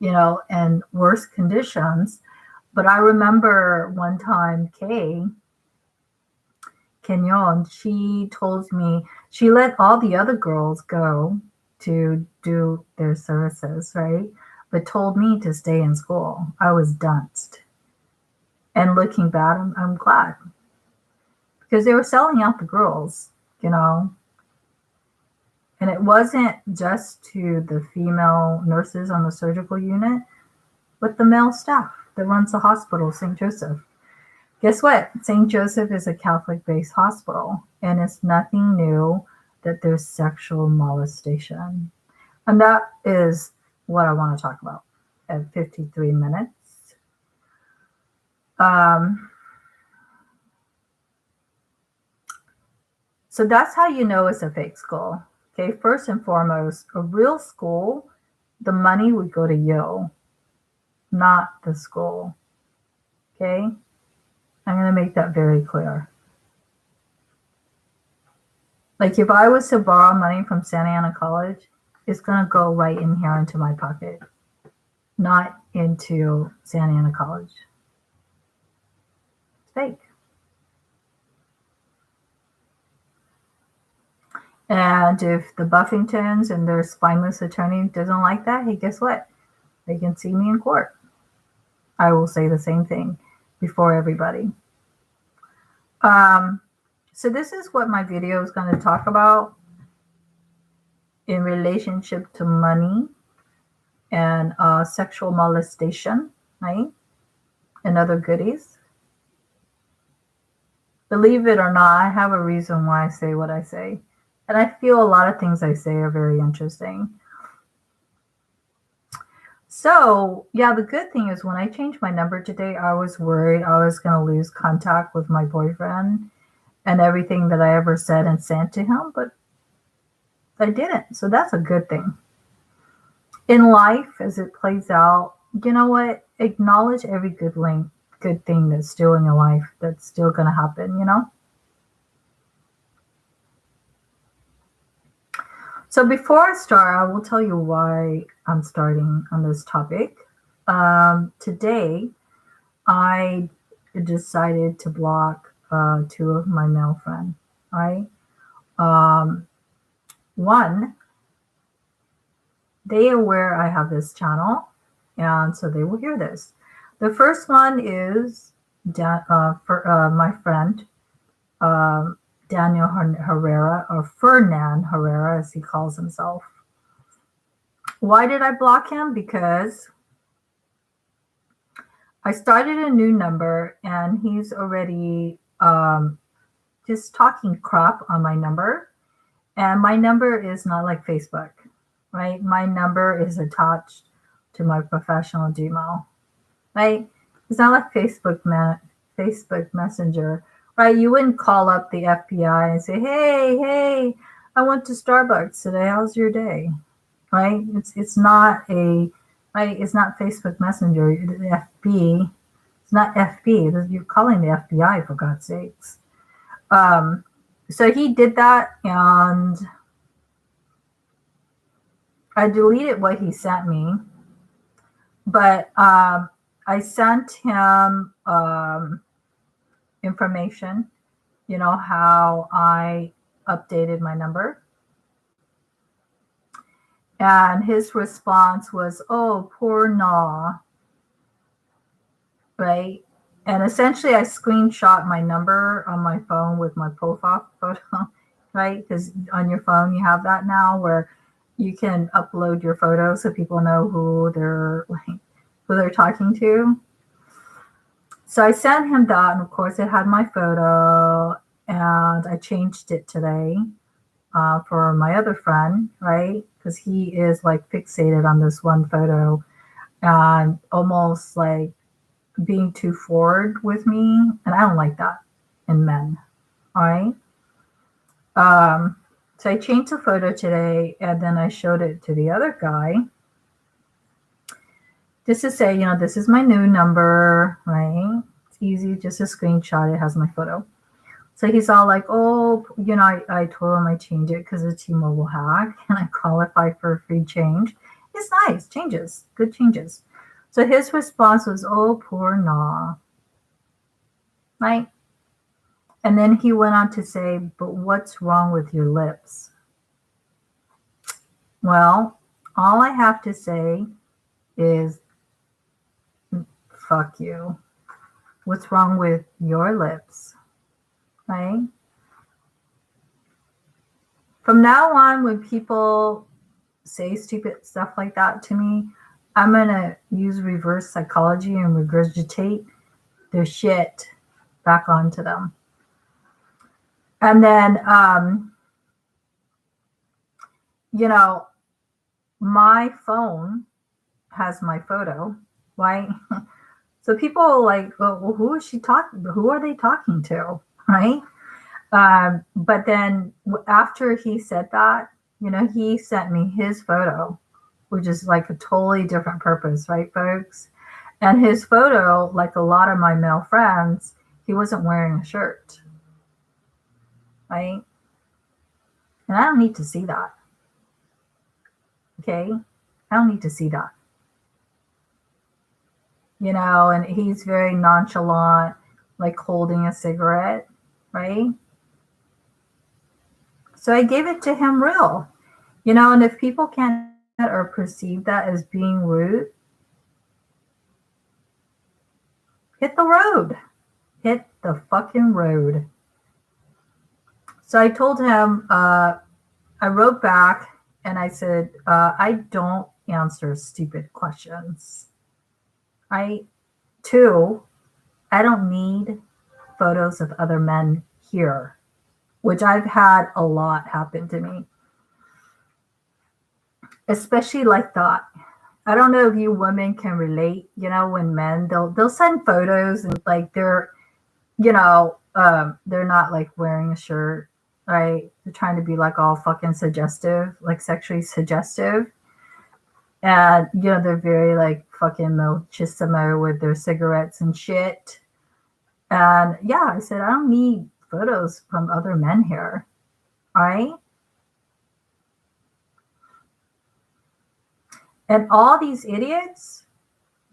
and worse conditions. But I remember one time, Kenyon, she told me, she let all the other girls go to do their services, right? But told me to stay in school. I was dunced. And looking back, I'm glad. Because they were selling out the girls, And it wasn't just to the female nurses on the surgical unit, but the male staff that runs the hospital, St. Joseph. Guess what? St. Joseph is a Catholic-based hospital, and it's nothing new that there's sexual molestation. And that is what I want to talk about at 53 minutes. So that's how you know it's a fake school. Okay, first and foremost, a real school, the money would go to you, not the school. Okay, I'm going to make that very clear. Like if I was to borrow money from Santa Ana College, it's going to go right in here into my pocket, not into Santa Ana College. It's fake. And if the Buffingtons and their spineless attorney doesn't like that, hey, guess what? They can see me in court. I will say the same thing before everybody. So this is what my video is going to talk about in relationship to money and sexual molestation, right? And other goodies. Believe it or not, I have a reason why I say what I say. And I feel a lot of things I say are very interesting. So, yeah, the good thing is when I changed my number today, I was worried I was going to lose contact with my boyfriend and everything that I ever said and sent to him, but I didn't. So that's a good thing. in life as it plays out, you know what? Acknowledge every good thing that's still in your life that's still going to happen, you know? So before I start, I will tell you why I'm starting on this topic. Today, I decided to block two of my male friends, right? Um, One, they are aware I have this channel, and so they will hear this. The first one is for my friend um, Daniel Herrera, or Fernand Herrera, as he calls himself. Why did I block him? Because I started a new number, and he's already just talking crap on my number. And my number is not like Facebook, right? My number is attached to my professional Gmail, right? It's not like Facebook Messenger, right? You wouldn't call up the FBI and say, "Hey, I went to Starbucks today. How's your day?" Right? It's not a right. It's not Facebook Messenger. The FB. It's not FB. You're calling the FBI, for God's sakes. So he did that, and I deleted what he sent me, but I sent him information, how I updated my number. And his response was, "Oh, poor Nah," right? And essentially, I screenshot my number on my phone with my profile photo, right? Because on your phone, you have that now where you can upload your photo so people know who they're talking to. So I sent him that, and of course, it had my photo, and I changed it today for my other friend, right? Because he is like fixated on this one photo and almost like being too forward with me, and I don't like that in men. All right. So I changed the photo today, and then I showed it to the other guy just to say, this is my new number, right? It's easy, just a screenshot. It has my photo. So he's all like, "Oh, I told him I changed it because of T-Mobile hack, and I qualify for a free change." It's nice changes, good changes. So his response was, "Oh, poor Nah," right? And then he went on to say, "But what's wrong with your lips?" Well, all I have to say is, fuck you. What's wrong with your lips? Right? From now on, when people say stupid stuff like that to me, I'm going to use reverse psychology and regurgitate their shit back onto them. And then, my phone has my photo, right? So people are like, "Oh, well, who is she talking? Who are they talking to?" Right? But then after he said that, he sent me his photo, which is like a totally different purpose, right, folks? And his photo, like a lot of my male friends, he wasn't wearing a shirt, right? And I don't need to see that. Okay? I don't need to see that. And he's very nonchalant, like holding a cigarette, right? So I gave it to him real, and if people can't or perceive that as being rude, hit the road. Hit the fucking road. So I told him, I wrote back and I said, I don't answer stupid questions. Two, I don't need photos of other men here, which I've had a lot happen to me. Especially like that. I don't know if you women can relate, when men, they'll send photos and like they're not like wearing a shirt, right? They're trying to be like all fucking suggestive, like sexually suggestive. And, they're very like fucking machismo with their cigarettes and shit. And yeah, I said, I don't need photos from other men here. All right. And all these idiots,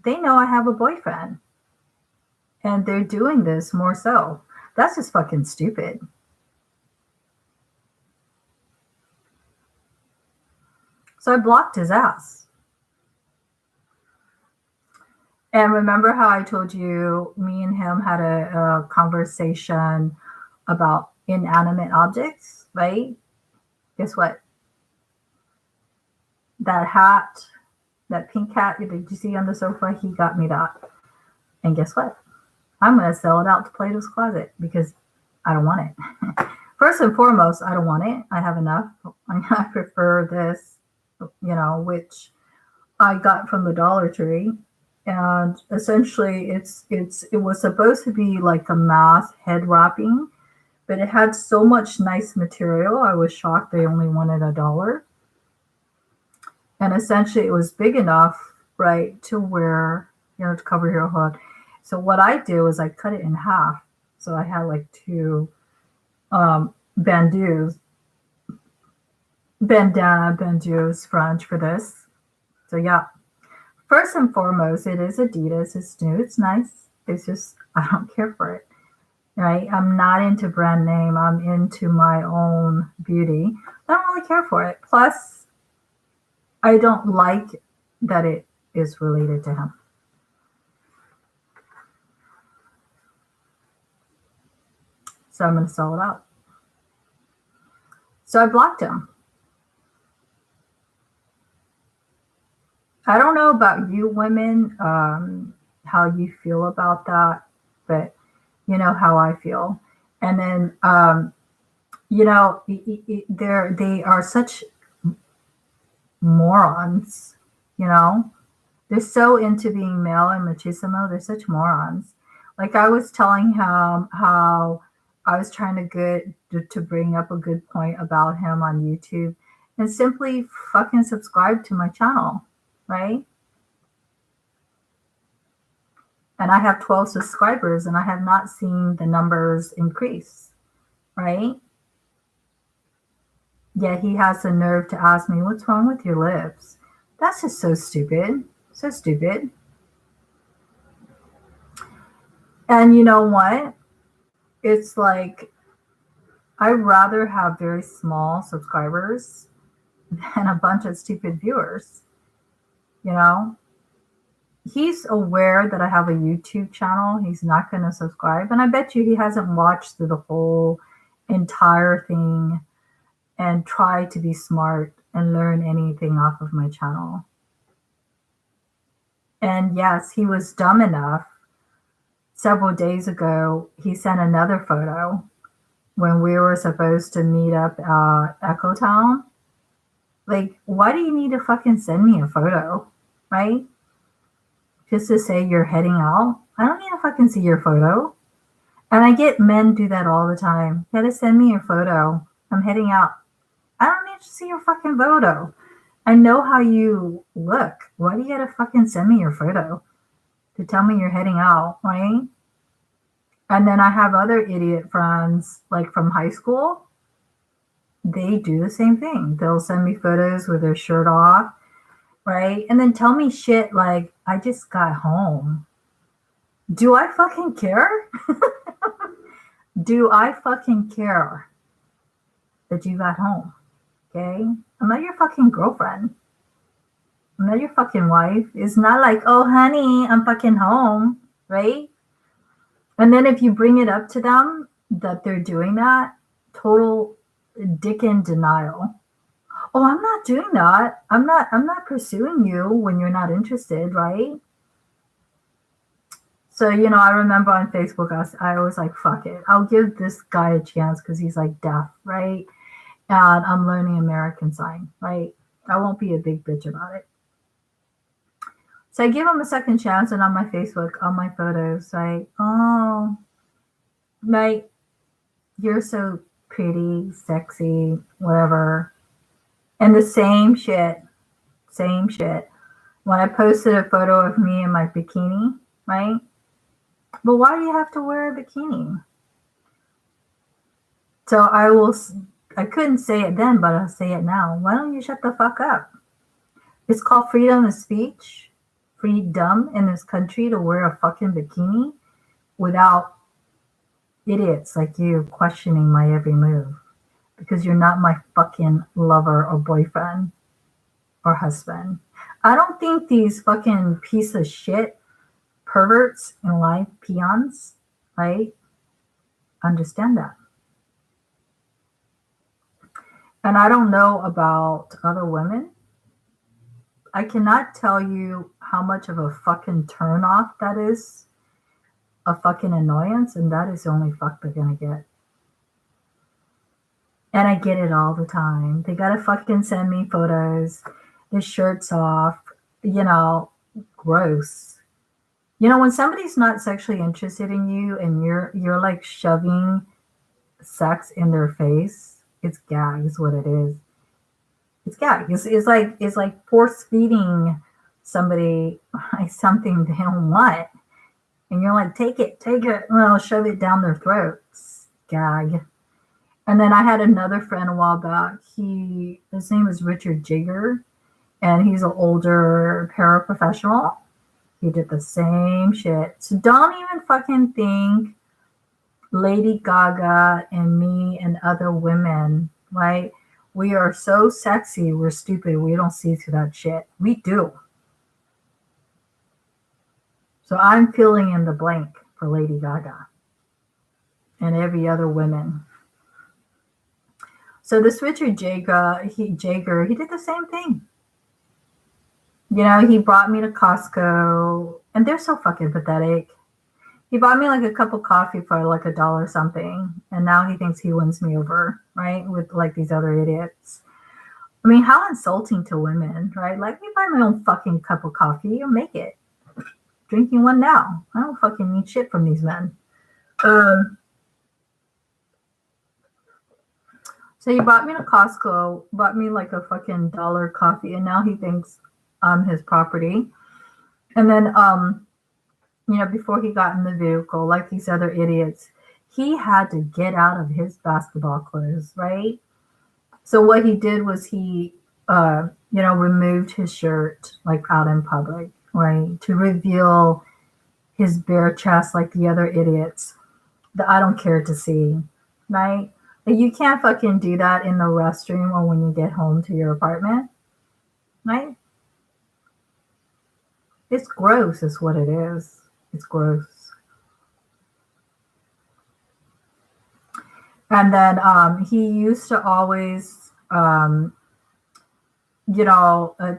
they know I have a boyfriend. And they're doing this more so. That's just fucking stupid. So I blocked his ass. And remember how I told you me and him had a conversation about inanimate objects, right? Guess what? That hat, that pink hat that you see on the sofa, he got me that. And guess what? I'm going to sell it out to Plato's Closet because I don't want it. First and foremost, I don't want it. I have enough. I prefer this, which I got from the Dollar Tree. And essentially it was supposed to be like a mass head wrapping, but it had so much nice material. I was shocked they only wanted $1. And essentially it was big enough, right, to wear, to cover your head. So what I did was I cut it in half. So I had like two bandana bandeaus French for this. So yeah. First and foremost, it is Adidas. It's new. It's nice. It's just, I don't care for it. Right? I'm not into brand name. I'm into my own beauty. I don't really care for it. Plus, I don't like that it is related to him. So I'm going to sell it out. So I blocked him. I don't know about you women, how you feel about that, but you know how I feel. And then, they are such morons, They're so into being male and machismo. They're such morons. Like I was telling him how I was trying to bring up a good point about him on YouTube and simply fucking subscribe to my channel. Right? And I have 12 subscribers and I have not seen the numbers increase. Right? Yet he has the nerve to ask me, what's wrong with your lips? That's just so stupid. So stupid. And you know what? It's like, I'd rather have very small subscribers than a bunch of stupid viewers. He's aware that I have a YouTube channel. He's not going to subscribe. And I bet you he hasn't watched the whole entire thing and tried to be smart and learn anything off of my channel. And yes, he was dumb enough. Several days ago, he sent another photo when we were supposed to meet up at Echo Town. Like, why do you need to fucking send me a photo, right? Just to say you're heading out. I don't need to fucking see your photo. And I get men do that all the time. You gotta send me your photo. I'm heading out. I don't need to see your fucking photo. I know how you look. Why do you gotta fucking send me your photo to tell me you're heading out, right? And then I have other idiot friends, like from high school. They do the same thing. They'll send me photos with their shirt off, right? And then tell me shit like, I just got home. Do I fucking care? Do I fucking care that you got home? Okay? I'm not your fucking girlfriend. I'm not your fucking wife. It's not like, oh, honey, I'm fucking home, right? And then if you bring it up to them that they're doing that, total dick in denial. Oh, I'm not doing that. I'm not pursuing you when you're not interested, right? So, I remember on Facebook, I was like, fuck it. I'll give this guy a chance because he's like deaf, right? And I'm learning American Sign, right? I won't be a big bitch about it. So I give him a second chance, and on my Facebook, on my photos, like, oh, like, you're so pretty, sexy, whatever. And the same shit. when I posted a photo of me in my bikini, right? But why do you have to wear a bikini? So I couldn't say it then, but I'll say it now. Why don't you shut the fuck up? It's called freedom of speech, freedom in this country to wear a fucking bikini without idiots like you questioning my every move. Because you're not my fucking lover or boyfriend or husband. I don't think these fucking piece of shit perverts in life, peons, right, understand that. And I don't know about other women. I cannot tell you how much of a fucking turnoff that is, a fucking annoyance, and that is the only fuck they're gonna get. And I get it all the time. They gotta fucking send me photos, their shirts off, gross. When somebody's not sexually interested in you and you're like shoving sex in their face, it's gag is what it is. It's gag. It's like force feeding somebody something they don't want. And you're like, take it, well, shove it down their throats. Gag. And then I had another friend a while back. His name is Richard Jigger, and he's an older paraprofessional. He did the same shit. So don't even fucking think Lady Gaga and me and other women, right? We are so sexy, we're stupid, we don't see through that shit. We do. So I'm filling in the blank for Lady Gaga and every other woman. So this Richard Jagger, he did the same thing. He brought me to Costco, and they're so fucking pathetic. He bought me like a cup of coffee for like $1 something, and now he thinks he wins me over, right? With like these other idiots. I mean, how insulting to women, right? Let me buy my own fucking cup of coffee or make it. Drinking one now. I don't fucking need shit from these men. So he brought me to Costco, bought me like a fucking $1 coffee, and now he thinks I'm his property. And then, before he got in the vehicle, like these other idiots, he had to get out of his basketball clothes, right? So what he did was he, removed his shirt, like out in public, right? To reveal his bare chest like the other idiots that I don't care to see, right? Like you can't fucking do that in the restroom or when you get home to your apartment, right? It's gross is what it is. It's gross. And then he used to always,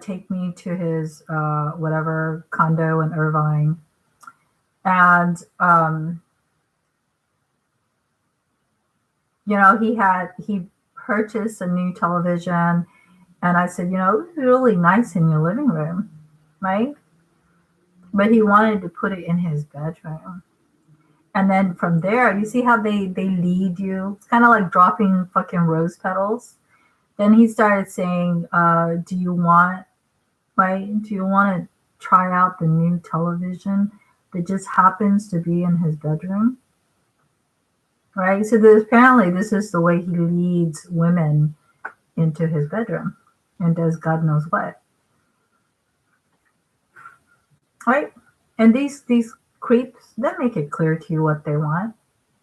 take me to his whatever condo in Irvine. And, he purchased a new television. And I said, it was really nice in your living room, right? But he wanted to put it in his bedroom. And then from there, you see how they lead you? It's kind of like dropping fucking rose petals. Then he started saying, do you want to try out the new television that just happens to be in his bedroom? Right? So apparently this is the way he leads women into his bedroom and does God knows what. Right? And these creeps, they make it clear to you what they want.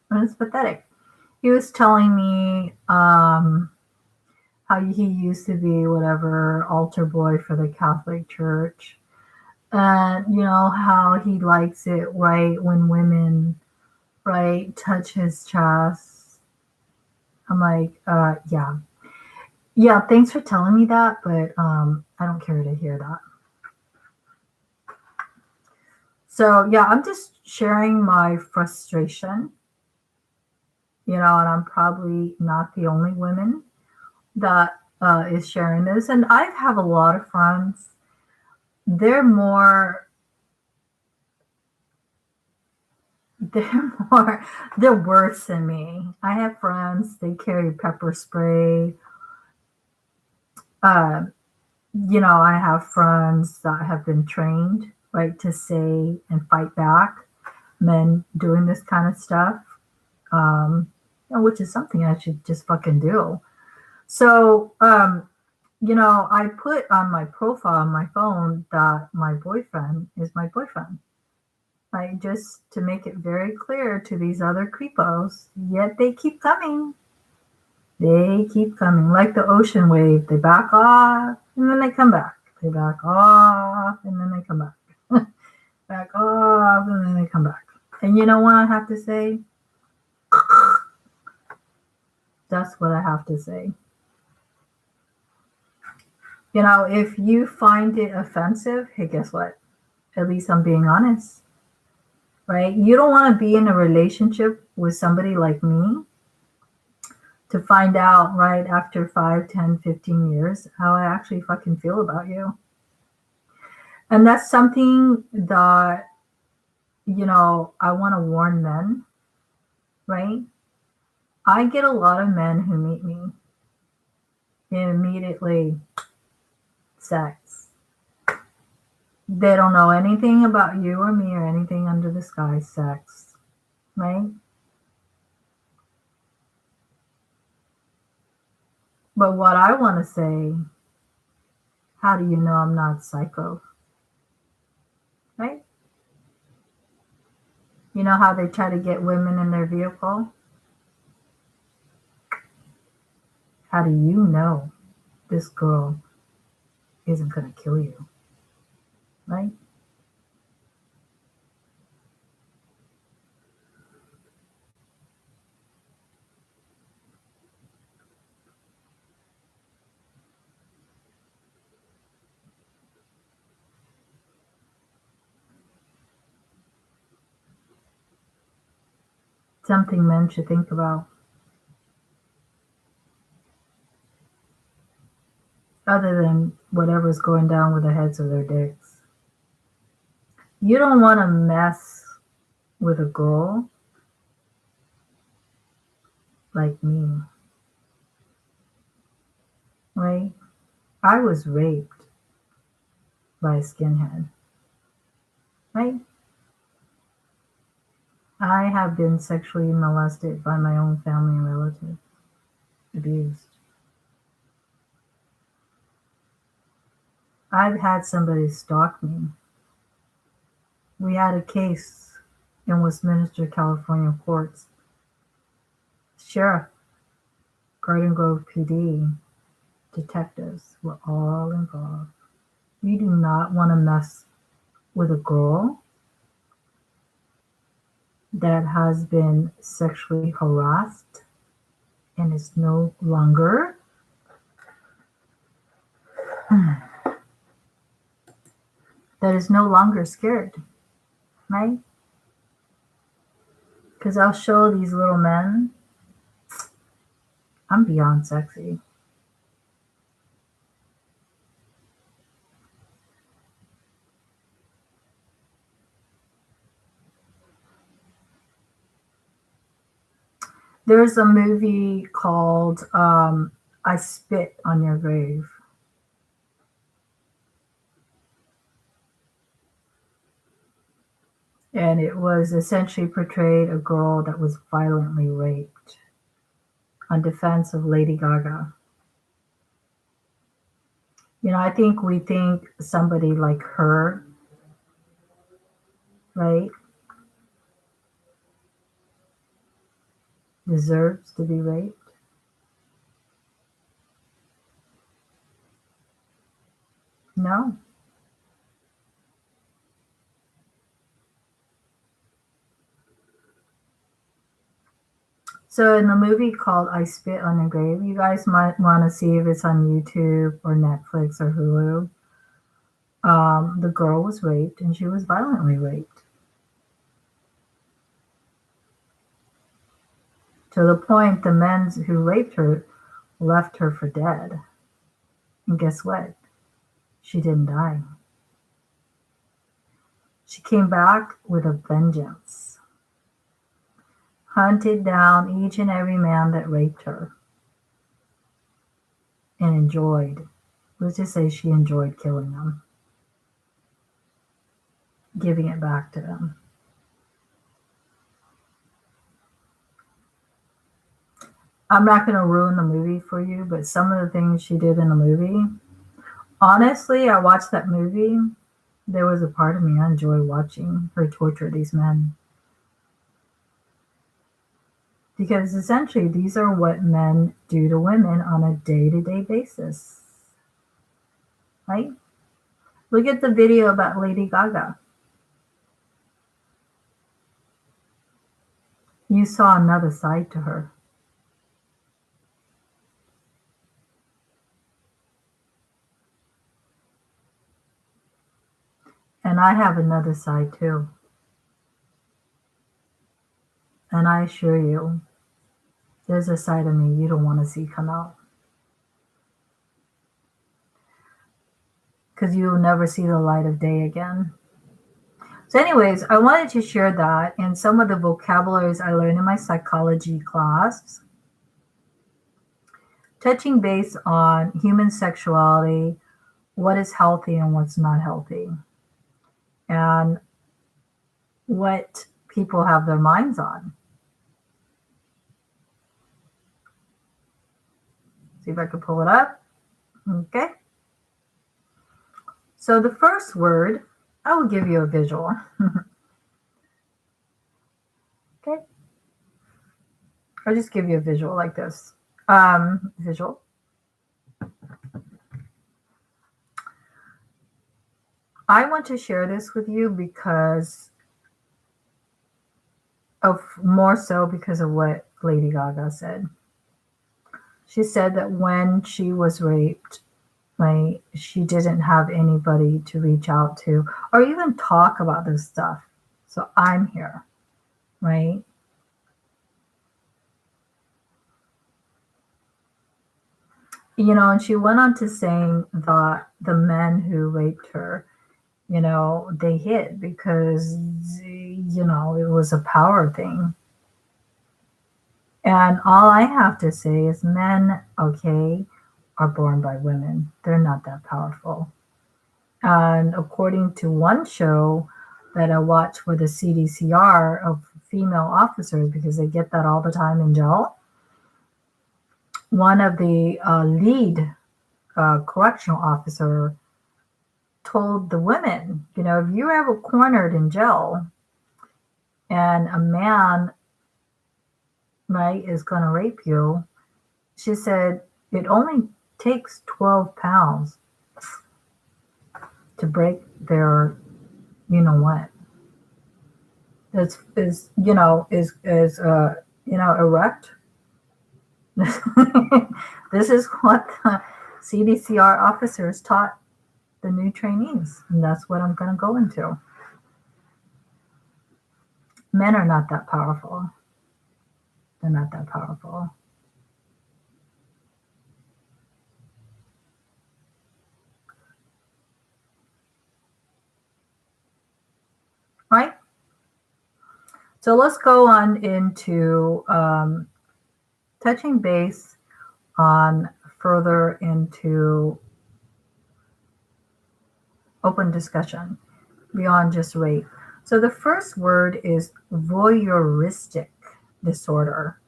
And it's pathetic. He was telling me how he used to be whatever altar boy for the Catholic Church. And how he likes it right when women touch his chest. I'm like, yeah, thanks for telling me that, but I don't care to hear that. So yeah, I'm just sharing my frustration, and I'm probably not the only woman that is sharing this. And I have a lot of friends. They're worse than me. I have friends, they carry pepper spray. I have friends that have been trained, right, to say and fight back men doing this kind of stuff, which is something I should just fucking do. So, I put on my profile on my phone that my boyfriend is my boyfriend. Like, just to make it very clear to these other creepos, yet they keep coming. They keep coming like the ocean wave. They back off and then they come back. They back off and then they come back. Back off and then they come back. And you know what I have to say? That's what I have to say. If you find it offensive, hey, guess what? At least I'm being honest, right? You don't want to be in a relationship with somebody like me to find out right after 5, 10, 15 years how I actually fucking feel about you. And that's something that, I want to warn men, right? I get a lot of men who meet me and immediately sex. They don't know anything about you or me or anything under the sky, sex, right? But what I want to say, how do you know I'm not psycho? Right? You know how they try to get women in their vehicle? How do you know this girl isn't going to kill you? Right? Something men should think about. Other than whatever's going down with the heads of their dicks. You don't want to mess with a girl like me. Right? I was raped by a skinhead. Right? I have been sexually molested by my own family and relatives. Abused. I've had somebody stalk me. We had a case in Westminster, California courts. Sheriff, Garden Grove PD, detectives were all involved. You do not want to mess with a girl that has been sexually harassed and is no longer scared, right? Because I'll show these little men I'm beyond sexy. There's a movie called I Spit on Your Grave. And it was essentially portrayed a girl that was violently raped on defense of Lady Gaga. I think we think somebody like her, right, deserves to be raped. No. So in the movie called I Spit on Your Grave, you guys might want to see if it's on YouTube or Netflix or Hulu. The girl was raped and she was violently raped. To the point the men who raped her left her for dead. And guess what? She didn't die. She came back with a vengeance. Hunted down each and every man that raped her. And enjoyed Let's just say she enjoyed killing them, giving it back to them. I'm not going to ruin the movie for you, but some of the things she did in the movie, honestly, I watched that movie. There was a part of me I enjoyed watching her torture these men. Because essentially, these are what men do to women on a day-to-day basis. Right? Look at the video about Lady Gaga. You saw another side to her. And I have another side too. And I assure you, there's a side of me you don't want to see come out. Because you'll never see the light of day again. So anyways, I wanted to share that and some of the vocabularies I learned in my psychology class, touching base on human sexuality, what is healthy and what's not healthy, and what people have their minds on. See if I can pull it up. Okay. So the first word, I will give you a visual. Okay. I'll just give you a visual like this. Visual. I want to share this with you because of more so because of what Lady Gaga said. She said that when she was raped, right, she didn't have anybody to reach out to or even talk about this stuff. So I'm here, right? You know, and she went on to saying that the men who raped her, you know, they hid because, you know, it was a power thing. And all I have to say is men, okay, are born by women. They're not that powerful. And according to one show that I watch for the CDCR of female officers, because they get that all the time in jail, one of the lead correctional officer told the women, you know, if you're ever cornered in jail and a man, right, is going to rape you, she said, it only takes 12 pounds to break their, you know what, is you know, you know, erect. This is what the CDCR officers taught the new trainees, and that's what I'm going to go into. Men are not that powerful. They're not that powerful. Right? So let's go on into touching base on further into open discussion beyond just rape. So the first word is voyeuristic disorder.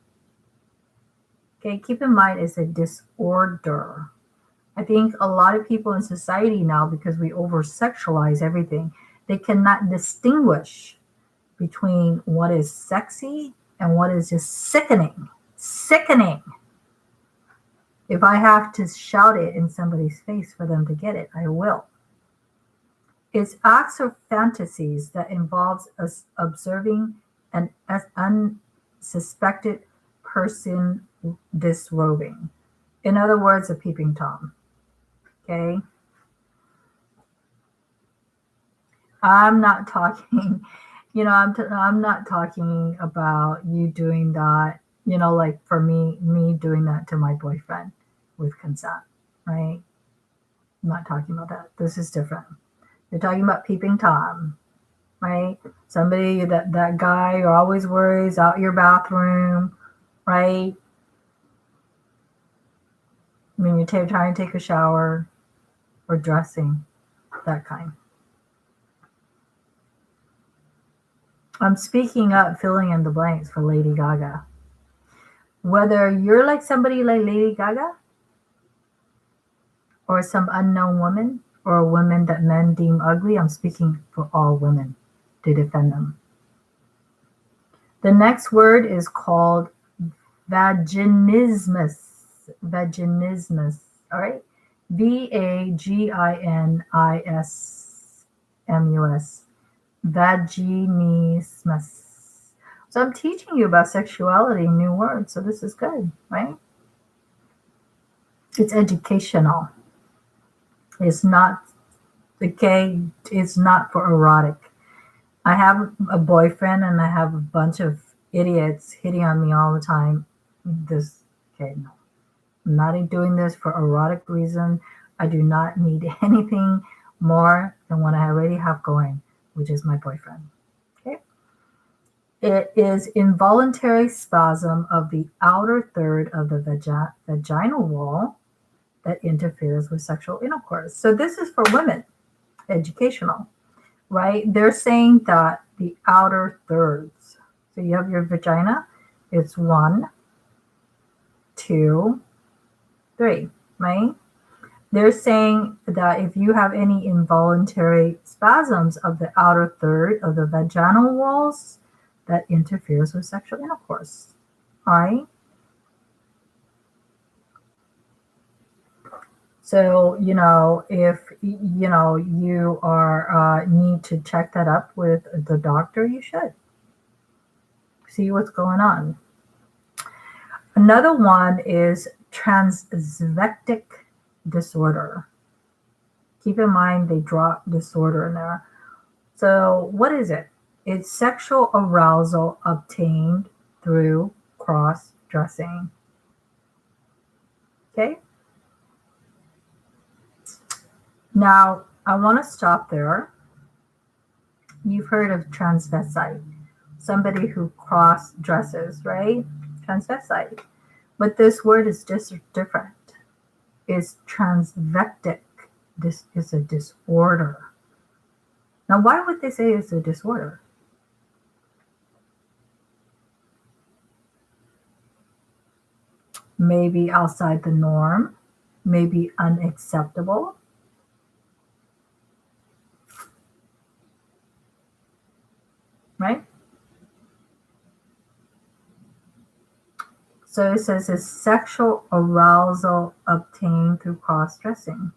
Okay, keep in mind it's a disorder. I think a lot of people in society now, because we over-sexualize everything, they cannot distinguish between what is sexy and what is just sickening. Sickening. If I have to shout it in somebody's face for them to get it, I will. It's acts or fantasies that involves us observing an unsuspected person disrobing. In other words, a peeping Tom. Okay? I'm not talking, you know, I'm not talking about you doing that, you know, like for me doing that to my boyfriend with consent, right? I'm not talking about that. This is different. You're talking about peeping Tom, right? Somebody that guy who always worries out your bathroom, right? When you're trying to take a shower, or dressing, that kind. I'm speaking up, filling in the blanks for Lady Gaga. Whether you're like somebody like Lady Gaga, or some unknown woman, or a woman that men deem ugly, I'm speaking for all women to defend them. The next word is called vaginismus. Vaginismus. All right. Vaginismus. Vaginismus. So I'm teaching you about sexuality, new words. So this is good, right? It's educational. It's not okay. It's not for erotic. I have a boyfriend and I have a bunch of idiots hitting on me all the time. No. I'm not doing this for erotic reason. I do not need anything more than what I already have going, which is my boyfriend. Okay. It is involuntary spasm of the outer third of the vaginal wall that interferes with sexual intercourse. So this is for women, educational, right? They're saying that the outer thirds. So you have your vagina. It's 1, 2, 3, right? They're saying that if you have any involuntary spasms of the outer third of the vaginal walls, that interferes with sexual intercourse, right? So, if, you are need to check that up with the doctor, you should see what's going on. Another one is transvectic disorder. Keep in mind they drop disorder in there. So what is it? It's sexual arousal obtained through cross-dressing. Okay? Now, I want to stop there. You've heard of transvestite, somebody who cross-dresses, right? Transvestite. But this word is just different. It's transvectic. This is a disorder. Now, why would they say it's a disorder? Maybe outside the norm, maybe unacceptable. Right? So it says it's sexual arousal obtained through cross-dressing.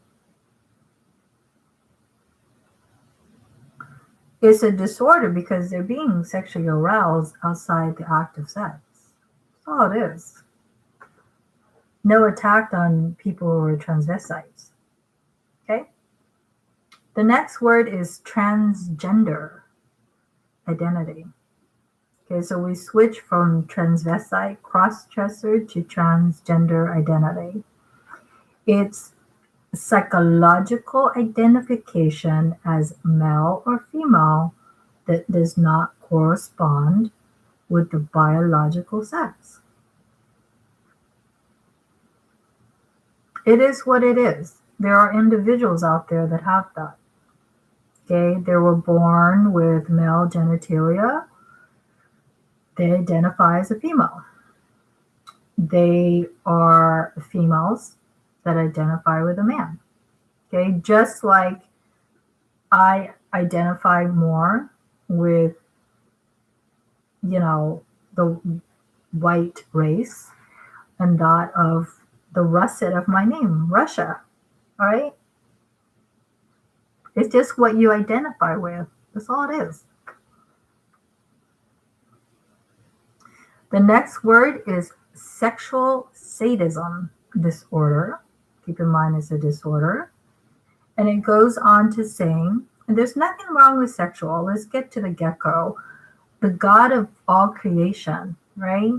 It's a disorder because they're being sexually aroused outside the act of sex. That's all it is. No attack on people who are transvestites. Okay? The next word is transgender identity. Okay, so we switch from transvestite, cross-dresser to transgender identity. It's psychological identification as male or female that does not correspond with the biological sex. It is what it is. There are individuals out there that have that. Okay, they were born with male genitalia. They identify as a female. They are females that identify with a man. Okay, just like I identify more with, the white race and that of the russet of my name, Russia. All right? It's just what you identify with. That's all it is. The next word is sexual sadism disorder. Keep in mind it's a disorder. And it goes on to saying, and there's nothing wrong with sexual. Let's get to the get-go. The God of all creation, right?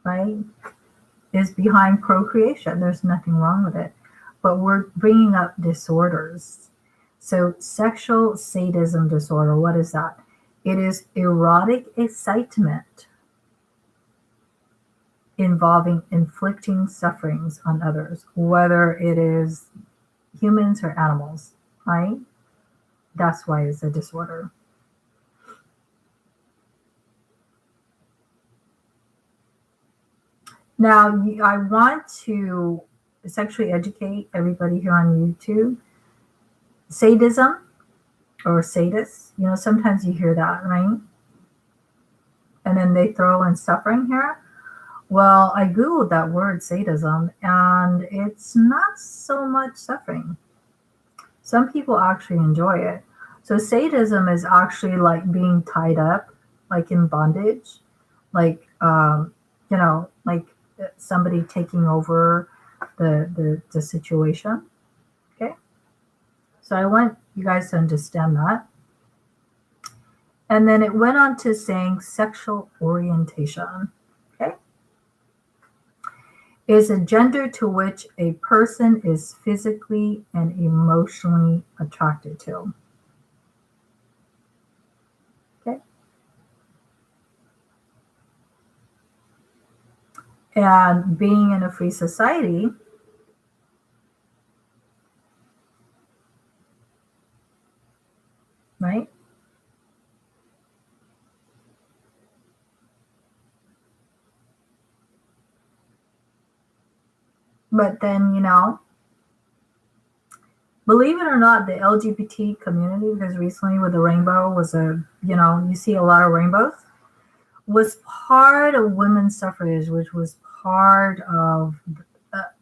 Right? Is behind procreation. There's nothing wrong with it. But we're bringing up disorders. So sexual sadism disorder, what is that? It is erotic excitement involving inflicting sufferings on others, whether it is humans or animals, right? That's why it's a disorder. Now, I want to sexually educate everybody here on YouTube. Sadism or sadist, sometimes you hear that, right? And then they throw in suffering here. Well, I Googled that word sadism, and it's not so much suffering. Some people actually enjoy it. So sadism is actually like being tied up, like in bondage, like like somebody taking over the situation. Okay, so I want you guys to understand that. And then it went on to saying sexual orientation. Okay, is a gender to which a person is physically and emotionally attracted to. Okay. And being in a free society, right? But then, believe it or not, the LGBT community, because recently with the rainbow was you see a lot of rainbows, was part of women's suffrage, which was part of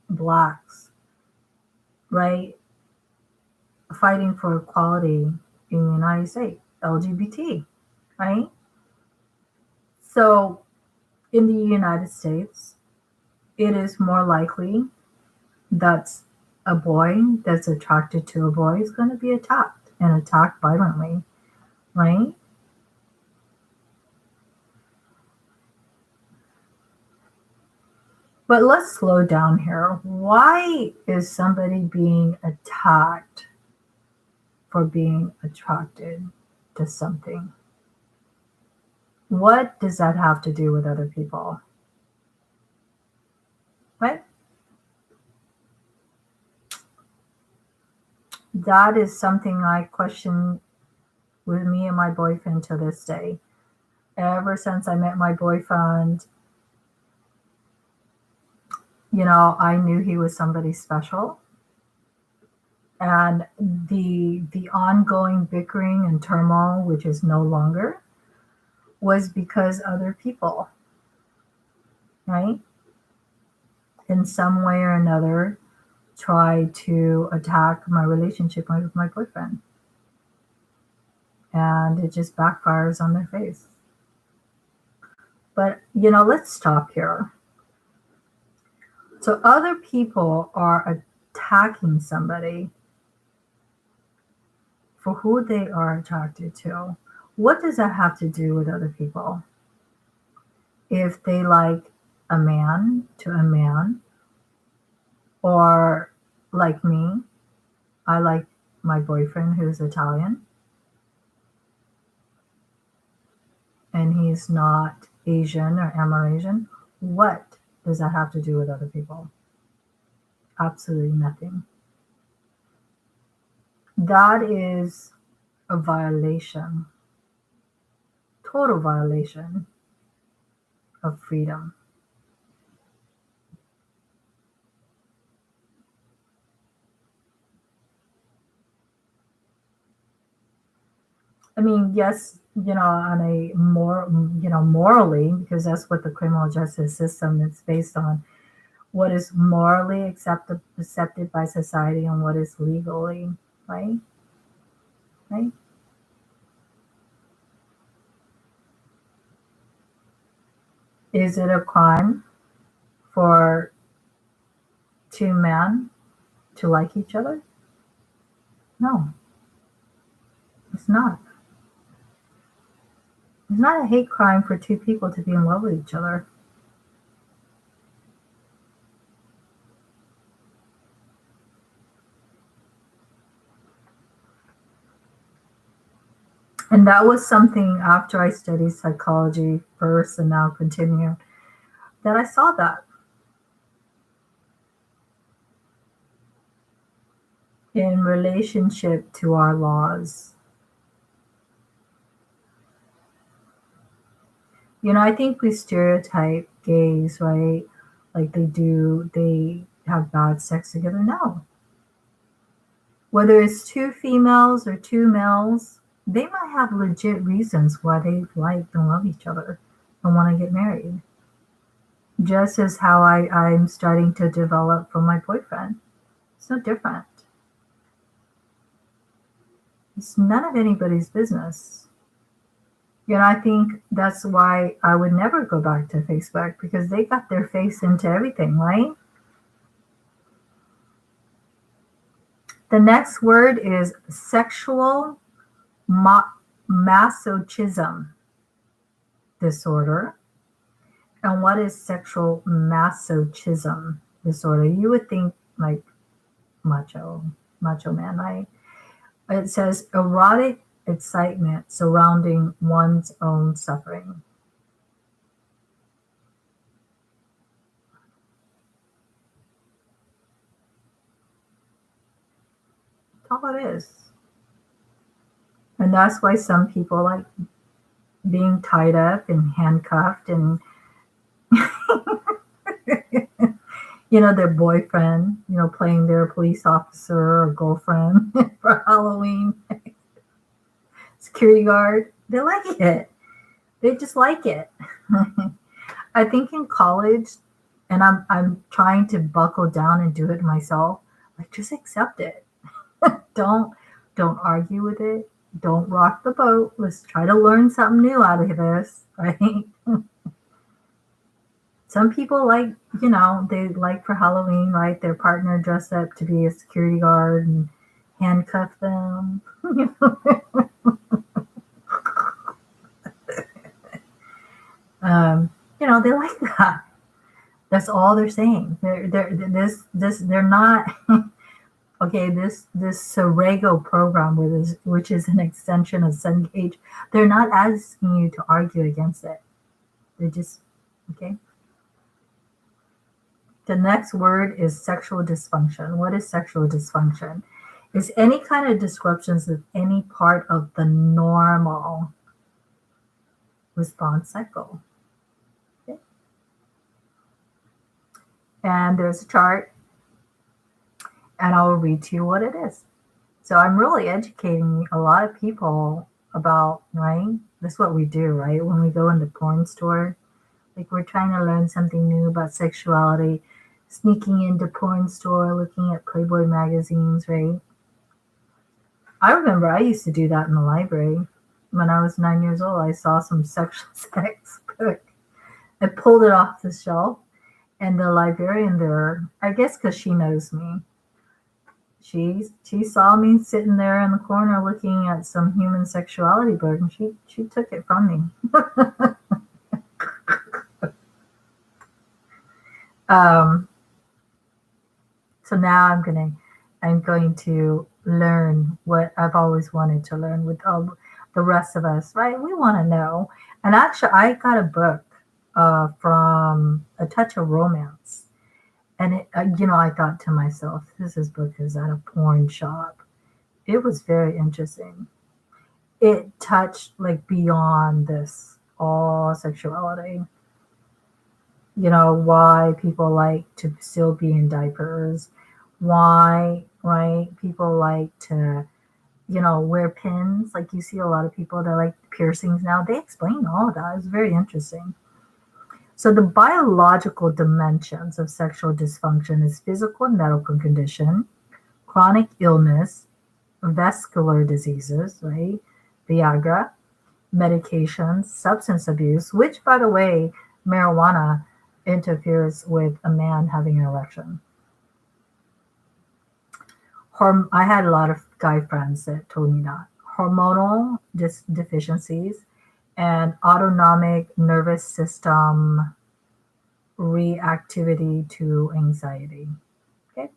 blacks, right? Fighting for equality in the United States, LGBT, right? So in the United States, it is more likely that a boy that's attracted to a boy is going to be attacked and attacked violently, right? But let's slow down here. Why is somebody being attacked for being attracted to something? What does that have to do with other people? Right? That is something I question with me and my boyfriend to this day. Ever since I met my boyfriend, I knew he was somebody special. And the ongoing bickering and turmoil, which is no longer, was because other people, right, in some way or another, try to attack my relationship with my boyfriend. And it just backfires on their face. But, let's stop here. So other people are attacking somebody for who they are attracted to. What does that have to do with other people? If they like a man to a man, or like me, I like my boyfriend who's Italian, and he's not Asian or Amerasian. What does that have to do with other people? Absolutely nothing. That is a violation, total violation of freedom. I mean, yes, on a more, morally, because that's what the criminal justice system is based on. What is morally accepted by society and what is legally, right? Right? Is it a crime for two men to like each other? No, it's not. It's not a hate crime for two people to be in love with each other. And that was something after I studied psychology first and now continue. that I saw that in relationship to our laws. I think we stereotype gays, right? Like they have bad sex together. No. Whether it's two females or two males, they might have legit reasons why they like and love each other and want to get married. Just as how I'm starting to develop from my boyfriend. It's no different. It's none of anybody's business. I think that's why I would never go back to Facebook, because they got their face into everything, right? The next word is sexual masochism disorder. And what is sexual masochism disorder? You would think like macho man, right? It says erotic excitement surrounding one's own suffering. That's all it is. And that's why some people like being tied up and handcuffed and their boyfriend, playing their police officer or girlfriend for Halloween. Security guard. They like it. They just like it. I think in college, and I'm trying to buckle down and do it myself, like just accept it. Don't argue with it. Don't rock the boat. Let's try to learn something new out of this, right? Some people like, they like for Halloween, right? Their partner dressed up to be a security guard and handcuff them. They like that. That's all they're saying. They're not okay. This Serego program, which is an extension of Cengage, they're not asking you to argue against it. They just okay. The next word is sexual dysfunction. What is sexual dysfunction? It's any kind of disruptions of any part of the normal response cycle. Okay. And there's a chart, and I will read to you what it is. So I'm really educating a lot of people about, right? That's what we do, right? When we go in the porn store, like we're trying to learn something new about sexuality, sneaking into porn store, looking at Playboy magazines, right? I remember I used to do that in the library. When I was 9 years old, I saw some sexual sex book. I pulled it off the shelf, and the librarian there, I guess because she knows me, she saw me sitting there in the corner looking at some human sexuality book, and she took it from me. So now I'm going to learn what I've always wanted to learn with all the rest of us, right? We want to know. And actually, I got a book from A Touch of Romance. And, I thought to myself, this book is at a porn shop. It was very interesting. It touched like beyond this, all sexuality. Why people like to still be in diapers, why, right, people like to, wear pins. Like you see a lot of people that like piercings now. They explain all of that. It's very interesting. So the biological dimensions of sexual dysfunction is physical and medical condition, chronic illness, vascular diseases, right, Viagra, medications, substance abuse, which, by the way, marijuana interferes with a man having an erection. I had a lot of guy friends that told me that. Hormonal deficiencies and autonomic nervous system reactivity to anxiety. Okay.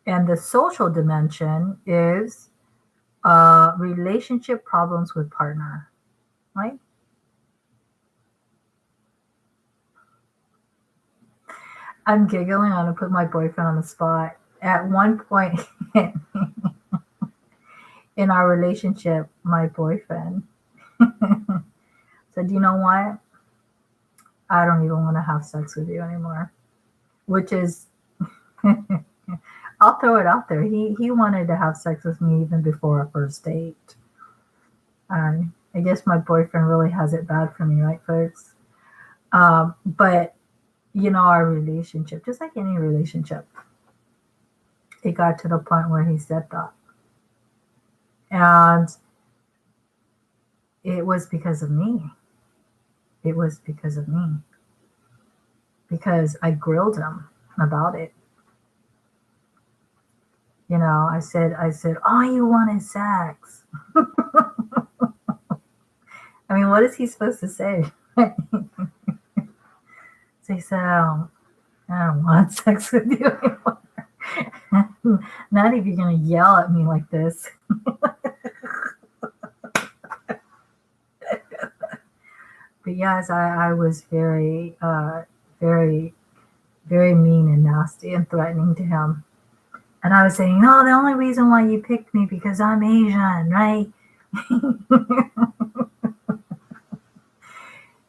And the social dimension is relationship problems with partner, right? I'm giggling. I'm gonna put my boyfriend on the spot. At one point in our relationship, my boyfriend said, "You know what? I don't even want to have sex with you anymore." Which is, I'll throw it out there. He wanted to have sex with me even before our first date. I guess my boyfriend really has it bad for me, right, folks? But our relationship, just like any relationship, it got to the point where he said that, and it was because of me. It was because of me, because I grilled him about it. I said, all you want is sex. I mean, what is he supposed to say? So he said, I don't want sex with you anymore. Not if you're going to yell at me like this. But yes, I was very, very, very mean and nasty and threatening to him. And I was saying, no, the only reason why you picked me because I'm Asian, right?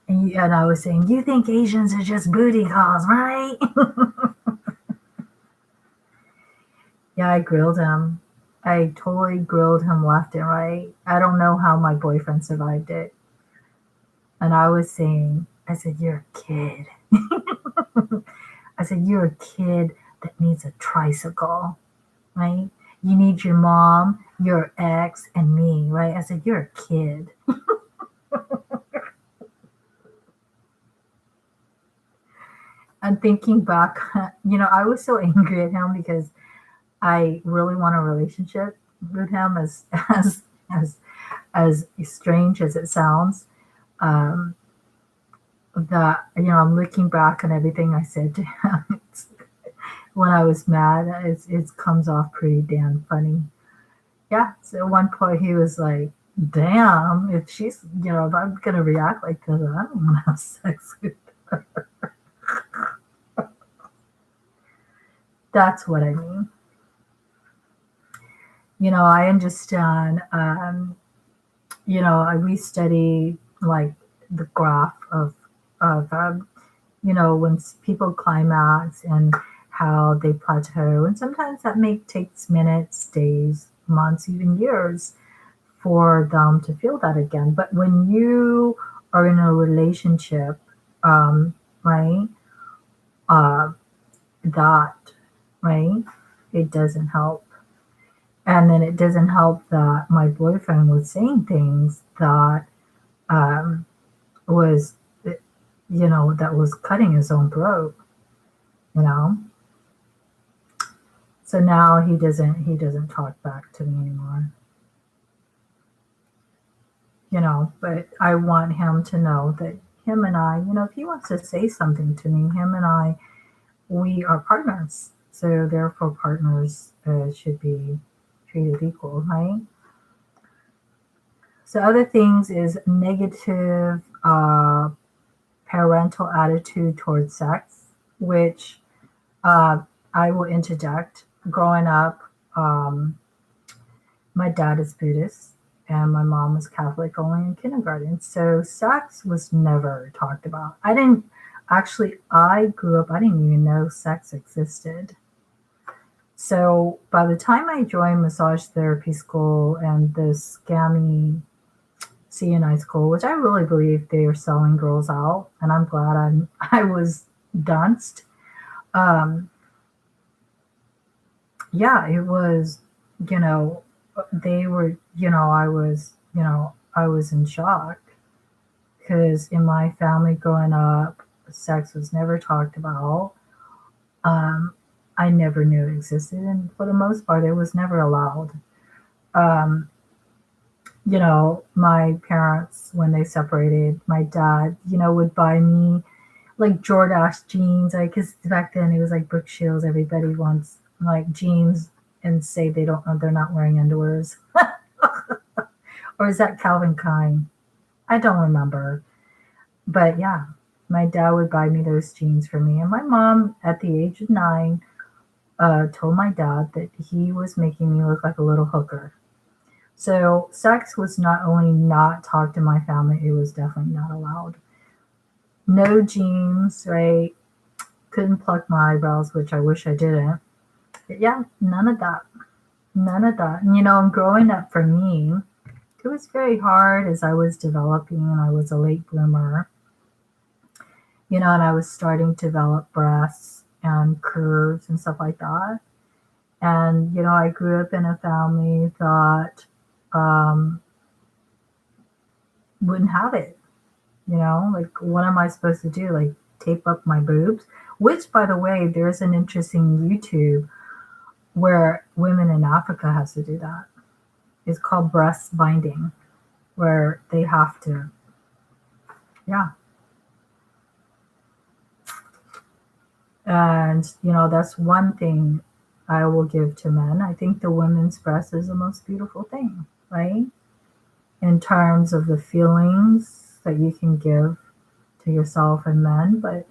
And I was saying, you think Asians are just booty calls, right? Yeah, I grilled him. I totally grilled him left and right. I don't know how my boyfriend survived it. And I was saying, I said, you're a kid. I said, you're a kid that needs a tricycle, right? You need your mom, your ex, and me, right? I said, you're a kid. And thinking back, I was so angry at him because I really want a relationship with him, as strange as it sounds. Um, that I'm looking back on everything I said to him when I was mad. It comes off pretty damn funny. Yeah. So at one point he was like, "Damn, if I'm gonna react like this, I don't want to have sex with her." That's what I mean. I understand. We study like the graph of when people climax and how they plateau, and sometimes that takes minutes, days, months, even years for them to feel that again. But when you are in a relationship, right, uh, that, right, it doesn't help. And then it doesn't help that my boyfriend was saying things that um, was, that was cutting his own throat, you know. So now he doesn't talk back to me anymore, But I want him to know that him and I, if he wants to say something to me, him and I, we are partners. So therefore, partners should be treated equal, right? So other things is negative parental attitude towards sex, which uh, I will interject. Growing up, my dad is Buddhist and my mom was Catholic only in kindergarten. So sex was never talked about. I grew up, I didn't even know sex existed. So by the time I joined massage therapy school and this scammy CNI school, which I really believe they are selling girls out, and I'm glad I was dunced. Yeah, it was, they were, I was in shock because in my family growing up, sex was never talked about. Um, I never knew it existed, and for the most part, it was never allowed. Um, my parents, when they separated, my dad, would buy me like Jordache jeans, like, because back then it was like Brooke Shields, everybody wants like jeans and say they're not wearing underwears. Or is that Calvin Klein? I don't remember. But yeah. My dad would buy me those jeans for me. And my mom, at the age of 9, told my dad that he was making me look like a little hooker. So sex was not only not talked in my family, it was definitely not allowed. No jeans, right? Couldn't pluck my eyebrows, which I wish I didn't. But yeah, none of that. None of that. And growing up for me, it was very hard as I was developing and I was a late bloomer, and I was starting to develop breasts and curves and stuff like that. And, I grew up in a family that um, wouldn't have it. Like, what am I supposed to do? Like, tape up my boobs? Which, by the way, there's an interesting YouTube where women in Africa has to do that. It's called breast binding, where they have to, yeah. And, that's one thing I will give to men. I think the women's breast is the most beautiful thing, right? In terms of the feelings that you can give to yourself and men, but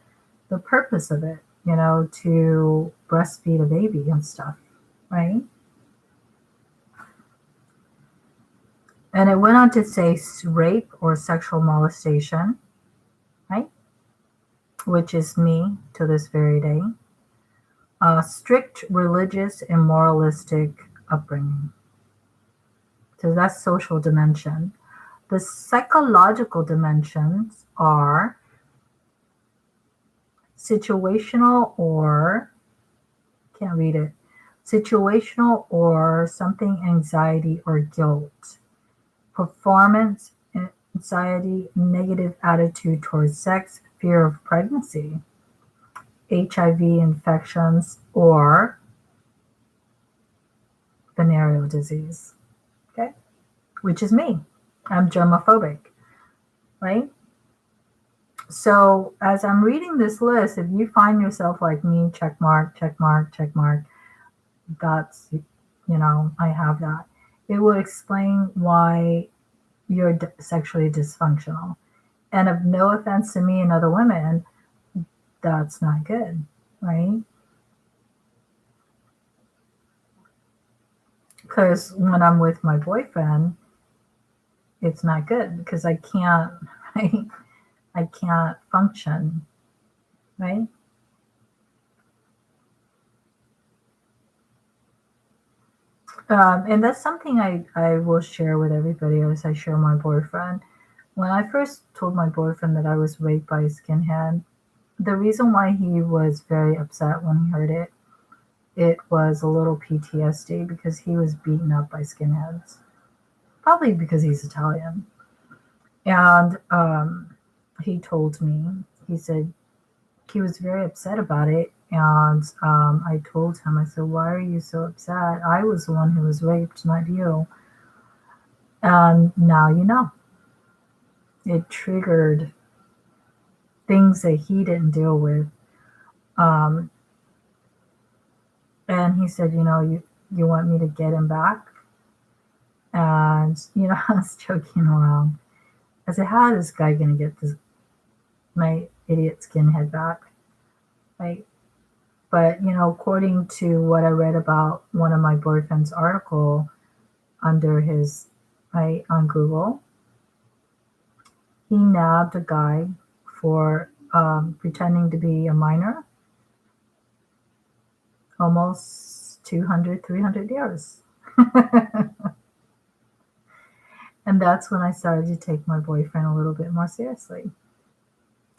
the purpose of it, to breastfeed a baby and stuff, right? And it went on to say rape or sexual molestation, right? Which is me to this very day. Strict religious and moralistic upbringing. So that's social dimension. The psychological dimensions are situational or, can't read it, situational or something anxiety or guilt. Performance anxiety, negative attitude towards sex, fear of pregnancy, HIV infections, or venereal disease. Okay, which is me. I'm germophobic, right? So as I'm reading this list, if you find yourself like me, check mark, check mark, check mark, that's, I have that. It will explain why you're sexually dysfunctional. And of no offense to me and other women, that's not good, right? Because when I'm with my boyfriend, it's not good because I can't, right? I can't function, right? And that's something I will share with everybody as I share my boyfriend. When I first told my boyfriend that I was raped by a skinhead, the reason why he was very upset when he heard it, it was a little PTSD because he was beaten up by skinheads. Probably because he's Italian. And he told me, he said he was very upset about it. And I told him, I said, why are you so upset? I was the one who was raped, not you. And now you know. It triggered things that he didn't deal with. Um, and he said, you want me to get him back? And, I was joking around. I said, how is this guy going to get my idiot skinhead back? Right? But, according to what I read about one of my boyfriend's article under his, right, on Google, he nabbed a guy for pretending to be a minor, almost 200, 300 years. And that's when I started to take my boyfriend a little bit more seriously.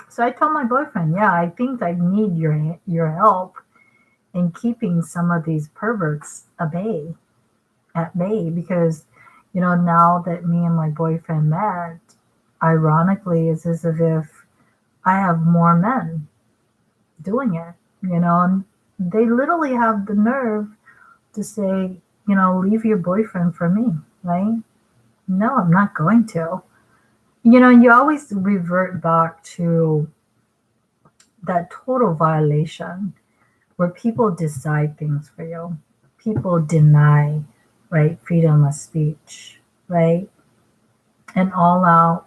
So I told my boyfriend, yeah, I think I need your help in keeping some of these perverts at bay, because, now that me and my boyfriend met, ironically, it's as if I have more men doing it, and they literally have the nerve to say, leave your boyfriend for me, right? No, I'm not going to. You always revert back to that total violation where people decide things for you. People deny, right, freedom of speech, right? And all out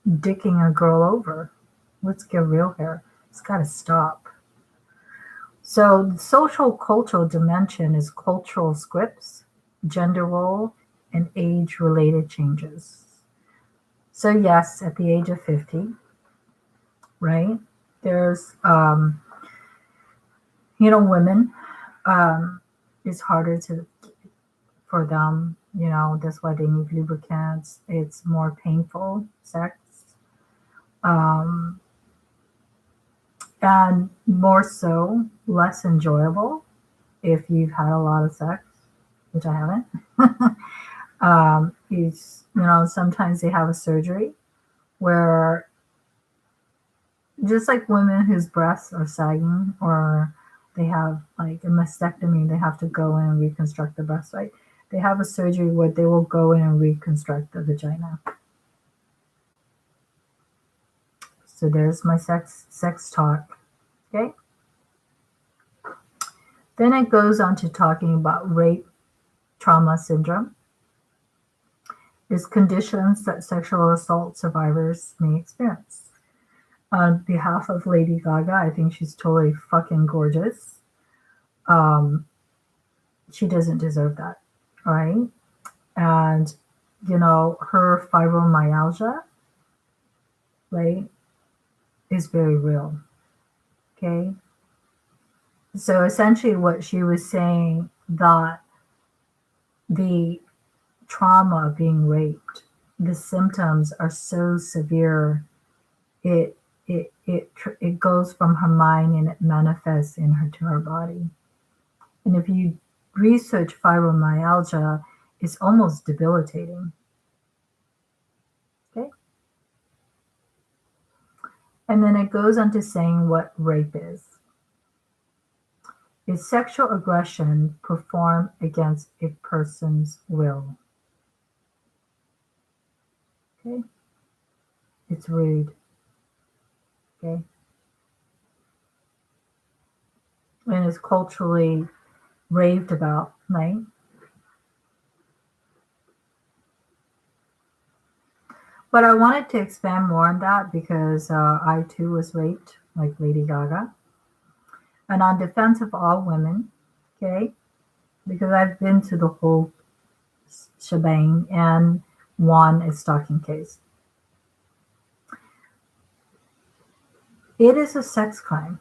dicking a girl over. Let's get real here. It's got to stop. So the social cultural dimension is cultural scripts, gender role, and age-related changes. So yes, at the age of 50, right? There's, women, it's harder for them. That's why they need lubricants. It's more painful sex, um, and more so less enjoyable if you've had a lot of sex, which I haven't. Sometimes they have a surgery where, just like women whose breasts are sagging, or they have like a mastectomy, they have to go in and reconstruct the breast, right? They have a surgery where they will go in and reconstruct the vagina. So there's my sex talk. Okay. Then it goes on to talking about rape trauma syndrome. Is conditions that sexual assault survivors may experience. On behalf of Lady Gaga, I think she's totally fucking gorgeous. She doesn't deserve that, right? And, her fibromyalgia, right, is very real, okay? So essentially what she was saying, that the trauma of being raped, the symptoms are so severe, it goes from her mind and it manifests to her body. And if you research fibromyalgia, it's almost debilitating. Okay. And then it goes on to saying what rape is. Is sexual aggression performed against a person's will. Okay. It's rude. Okay. And it's culturally raved about, right? But I wanted to expand more on that because I too was raped, like Lady Gaga. And on defense of all women, okay, because I've been to the whole shebang and won a stalking case. It is a sex crime,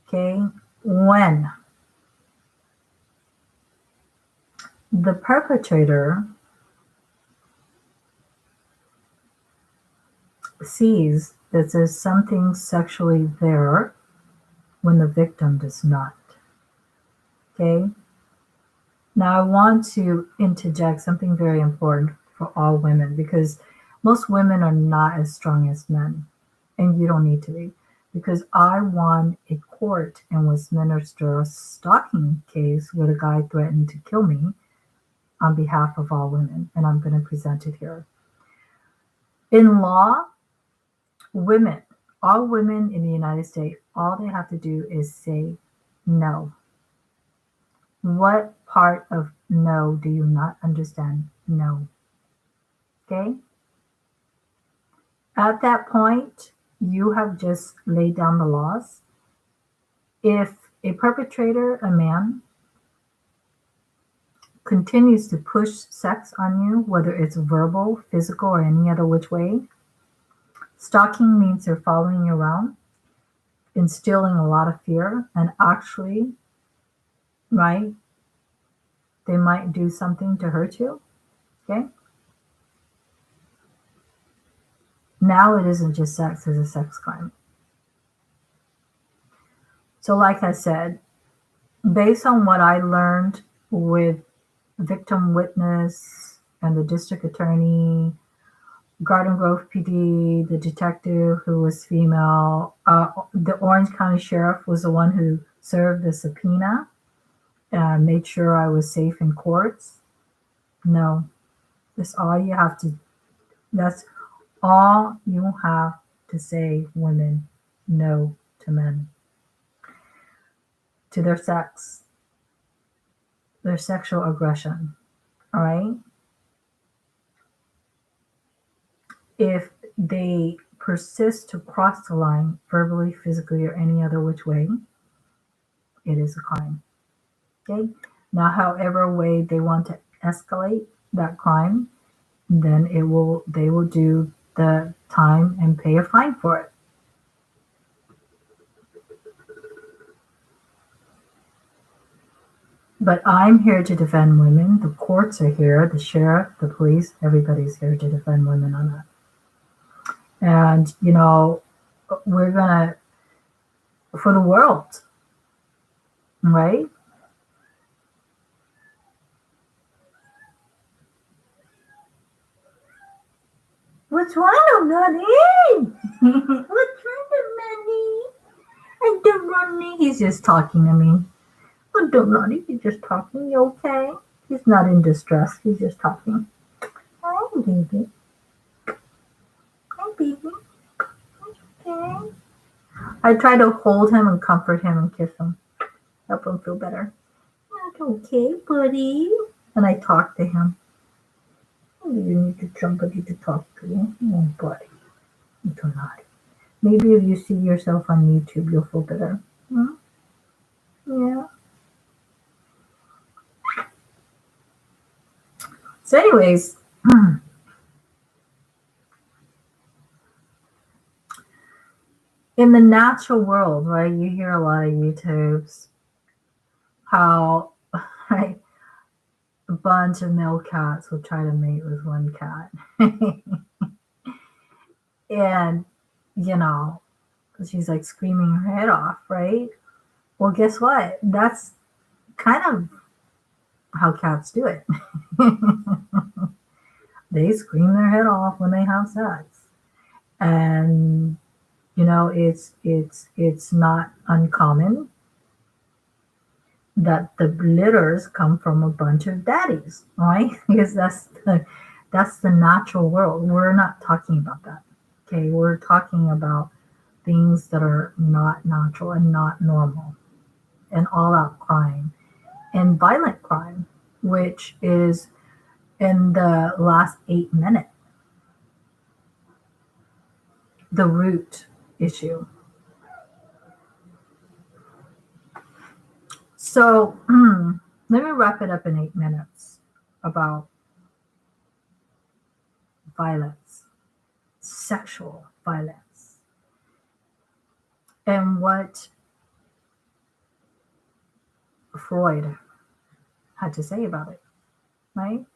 okay, when the perpetrator sees that there's something sexually there when the victim does not. Okay? Now I want to interject something very important for all women, because most women are not as strong as men, and you don't need to be. Because I won a court in Westminster stalking case where the guy threatened to kill me on behalf of all women, and I'm going to present it here. In law, women, all women in the United States, all they have to do is say no. What part of no do you not understand? No. Okay? At that point, you have just laid down the laws. If a perpetrator, a man, continues to push sex on you, whether it's verbal, physical, or any other which way, stalking means they're following you around, instilling a lot of fear, and actually, right, they might do something to hurt you, okay? Now it isn't just sex, it's a sex crime. So like I said, based on what I learned with victim witness and the district attorney, Garden Grove PD, the detective who was female, the Orange County Sheriff was the one who served the subpoena and made sure I was safe in courts. No, that's all you have to say, women. No to men, to their sex, their sexual aggression. All right. If they persists to cross the line, verbally, physically, or any other which way, it is a crime. Okay? Now, however way they want to escalate that crime, then they will do the time and pay a fine for it. But I'm here to defend women. The courts are here, the sheriff, the police, everybody's here to defend women on that. And, we're going to, for the world, right? What's wrong, Daddy? What's wrong, Daddy? I don't know. He's just talking to me. Oh, don't Daddy. He's just talking. You okay? He's not in distress. He's just talking. Hi, baby. Hi, baby. Okay. I try to hold him and comfort him and kiss him. Help him feel better. That's okay, buddy. And I talk to him. You need somebody to talk to. Oh, buddy. It's so naughty. Maybe if you see yourself on YouTube, you'll feel better. Hmm? Yeah. So anyways, in the natural world, right, you hear a lot of YouTubes how right, a bunch of male cats will try to mate with one cat. And, she's like screaming her head off, right? Well, guess what? That's kind of how cats do it. They scream their head off when they have sex. And, it's not uncommon that the litters come from a bunch of daddies, right? Because that's the natural world. We're not talking about that. Okay, we're talking about things that are not natural and not normal, and all-out crime and violent crime, which is in the last 8 minutes, the root issue. So let me wrap it up in 8 minutes about violence, sexual violence, and what Freud had to say about it, right?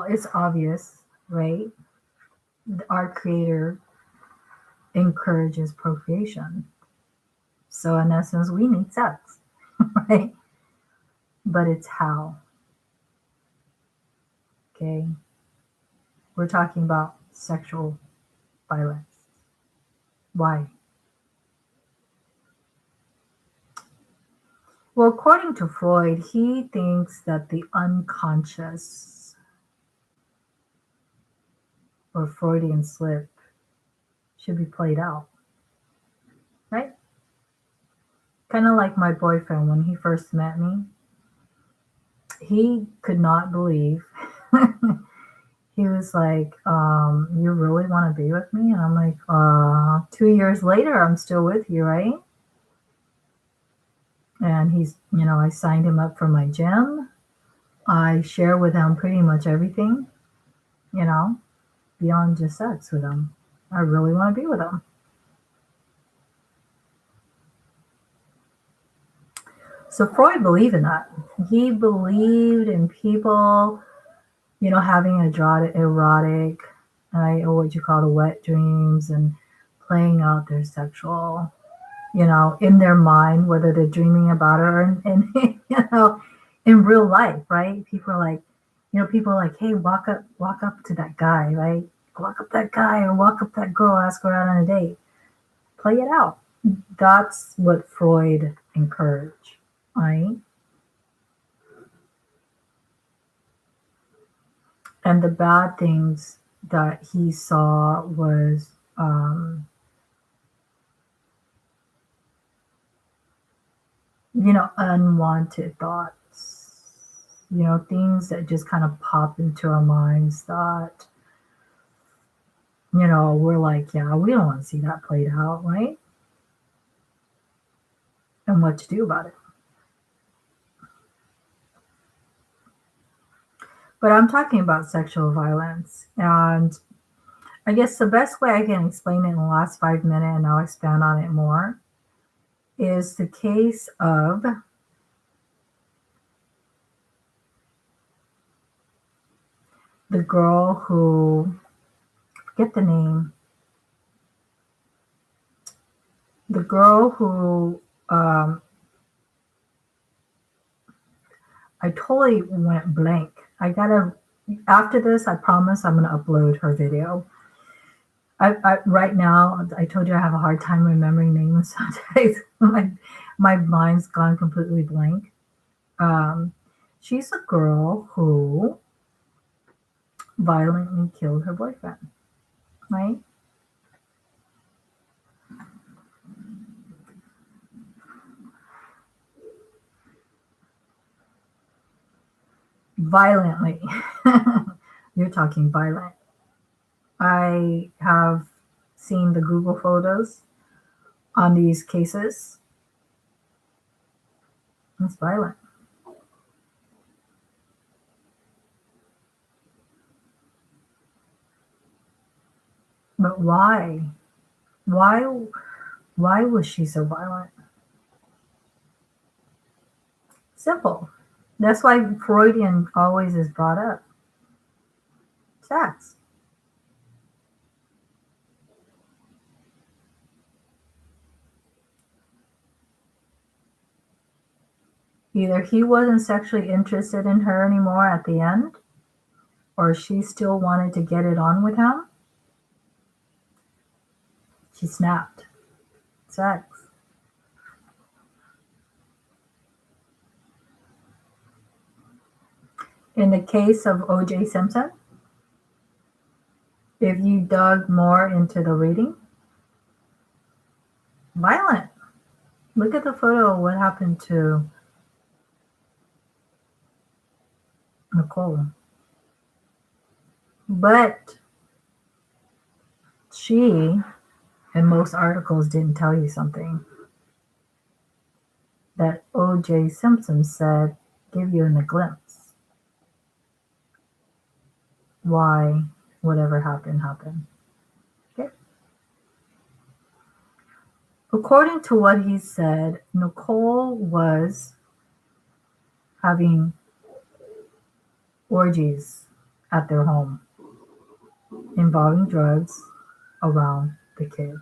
It's obvious, right? Our creator encourages procreation. So in essence, we need sex, right? But it's how. Okay? We're talking about sexual violence. Why? Well, according to Freud, he thinks that the unconscious or Freudian slip should be played out, right? Kind of like my boyfriend when he first met me. He could not believe. He was like, you really want to be with me? And I'm like, 2 years later, I'm still with you, right? And he's, I signed him up for my gym. I share with him pretty much everything, beyond just sex with him. I really want to be with him. So Freud believed in that. He believed in people, having erotic, or what you call the wet dreams, and playing out their sexual, in their mind, whether they're dreaming about it or in real life, right? People are like, hey, walk up to that guy, right? Walk up that guy or walk up that girl, ask her out on a date. Play it out. That's what Freud encouraged, right? And the bad things that he saw was unwanted thoughts, things that just kind of pop into our minds that, we're like, yeah, we don't want to see that played out, right? And what to do about it. But I'm talking about sexual violence. And I guess the best way I can explain it in the last 5 minutes, and I'll expand on it more, is the case of the girl who, forget the name, the girl who, I totally went blank. After this, I promise I'm going to upload her video. Right now, I told you I have a hard time remembering names sometimes. my mind's gone completely blank. She's a girl who violently killed her boyfriend, right? Violently. You're talking violent. I have seen the Google photos on these cases. It's violent. But why? Why was she so violent? Simple. That's why Freudian always is brought up. Sex. Either he wasn't sexually interested in her anymore at the end, or she still wanted to get it on with him. She snapped. Sex. In the case of O.J. Simpson, if you dug more into the reading, violent. Look at the photo of what happened to Nicole. But she, and most articles didn't tell you something that O.J. Simpson said, give you a glimpse why whatever happened. Okay. According to what he said, Nicole was having orgies at their home involving drugs around the kids.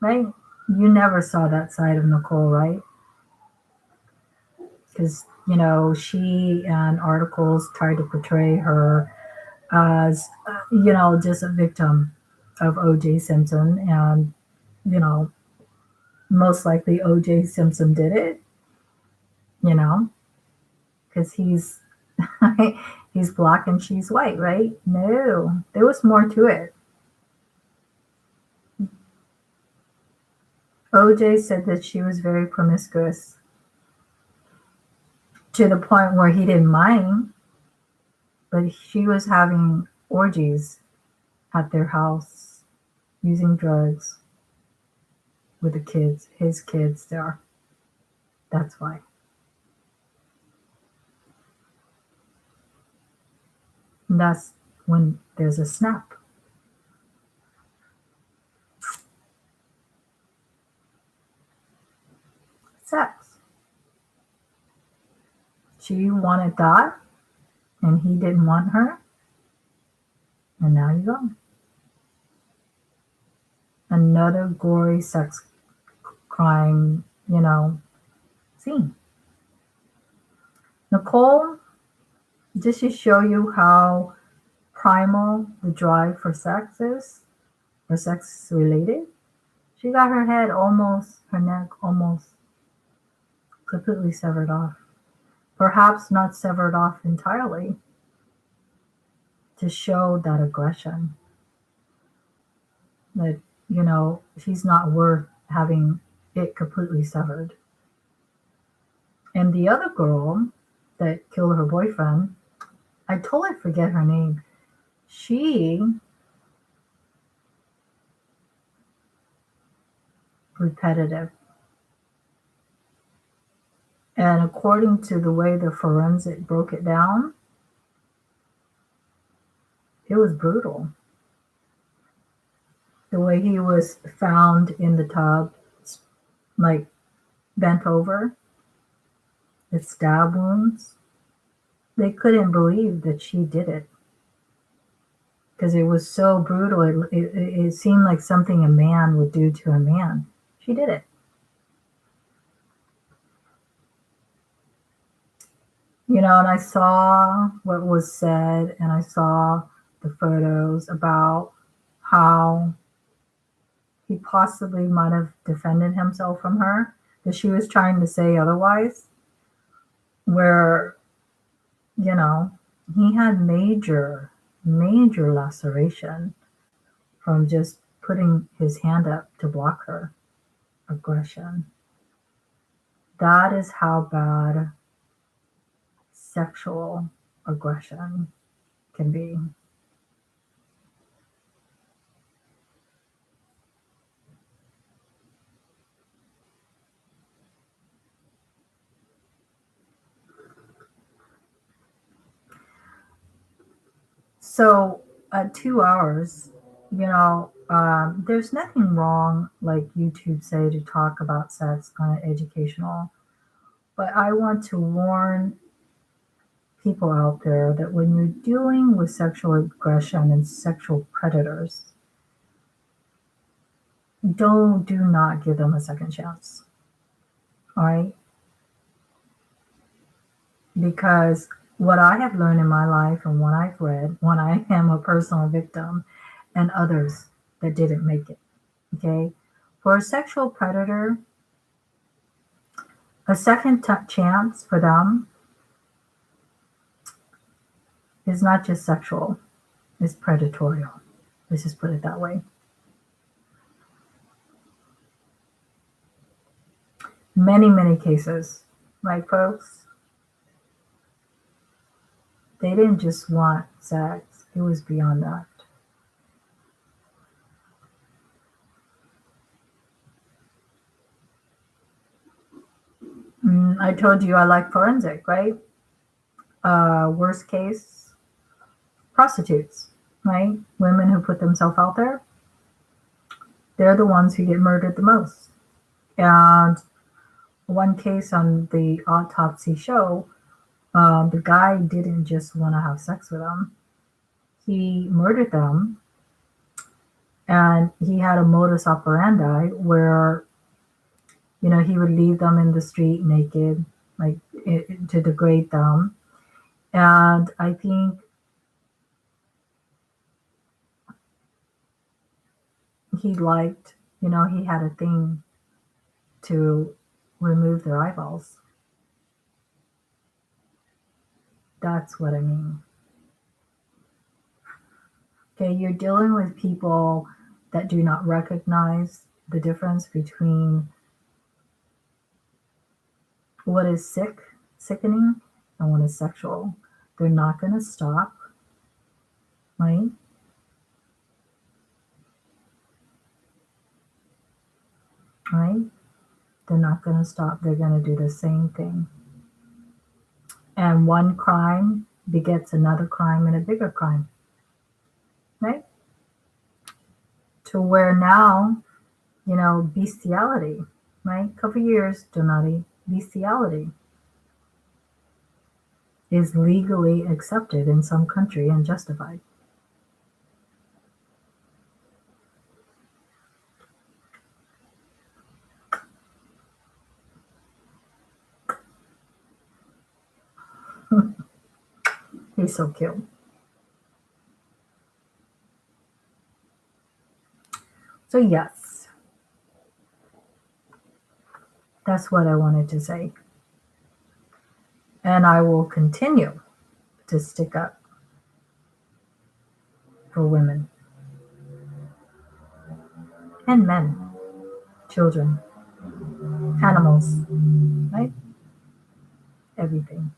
Right? You never saw that side of Nicole, right? Because, she and articles tried to portray her as, just a victim of O.J. Simpson. And, most likely O.J. Simpson did it, because he's he's black and she's white, right? No, there was more to it. O.J. said that she was very promiscuous to the point where he didn't mind, but she was having orgies at their house using drugs with the kids, his kids there. That's why. And that's when there's a snap. Sex. She wanted that, and he didn't want her, and now you go. Another gory sex crime, scene. Nicole, just to show you how primal the drive for sex is, or sex related, she got her neck almost completely severed off. Perhaps not severed off entirely, to show that aggression. that, she's not worth having it completely severed. And the other girl that killed her boyfriend, I totally forget her name. She repetitive. And according to the way the forensic broke it down, it was brutal. The way he was found in the tub, like bent over, with stab wounds. They couldn't believe that she did it because it was so brutal. It seemed like something a man would do to a man. She did it. And I saw what was said, and I saw the photos about how he possibly might have defended himself from her, that she was trying to say otherwise, where, he had major laceration from just putting his hand up to block her aggression. That is how bad sexual aggression can be. So at 2 hours, there's nothing wrong, like YouTube say, to talk about sex, kind of educational. But I want to warn people out there that when you're dealing with sexual aggression and sexual predators, do not give them a second chance. All right? Because what I have learned in my life and what I've read, when I am a personal victim and others that didn't make it, okay? For a sexual predator, a second chance for them is not just sexual, it's predatorial. Let's just put it that way. Many cases, right, folks? They didn't just want sex, it was beyond that. I told you I like forensic, right? Worst case, prostitutes, right? Women who put themselves out there. They're the ones who get murdered the most. And one case on the autopsy show, the guy didn't just want to have sex with them. He murdered them, and he had a modus operandi where, he would leave them in the street naked, like to degrade them. And I think he liked, he had a thing to remove their eyeballs. That's what I mean. Okay, you're dealing with people that do not recognize the difference between what is sickening, and what is sexual. They're not going to stop, right? Right? They're not going to stop. They're going to do the same thing. And one crime begets another crime and a bigger crime, right? To where now, bestiality, right? Couple years, Donati, bestiality is legally accepted in some country and justified. He's so cute. So yes, that's what I wanted to say. And I will continue to stick up for women. and men, children, animals, right? Everything.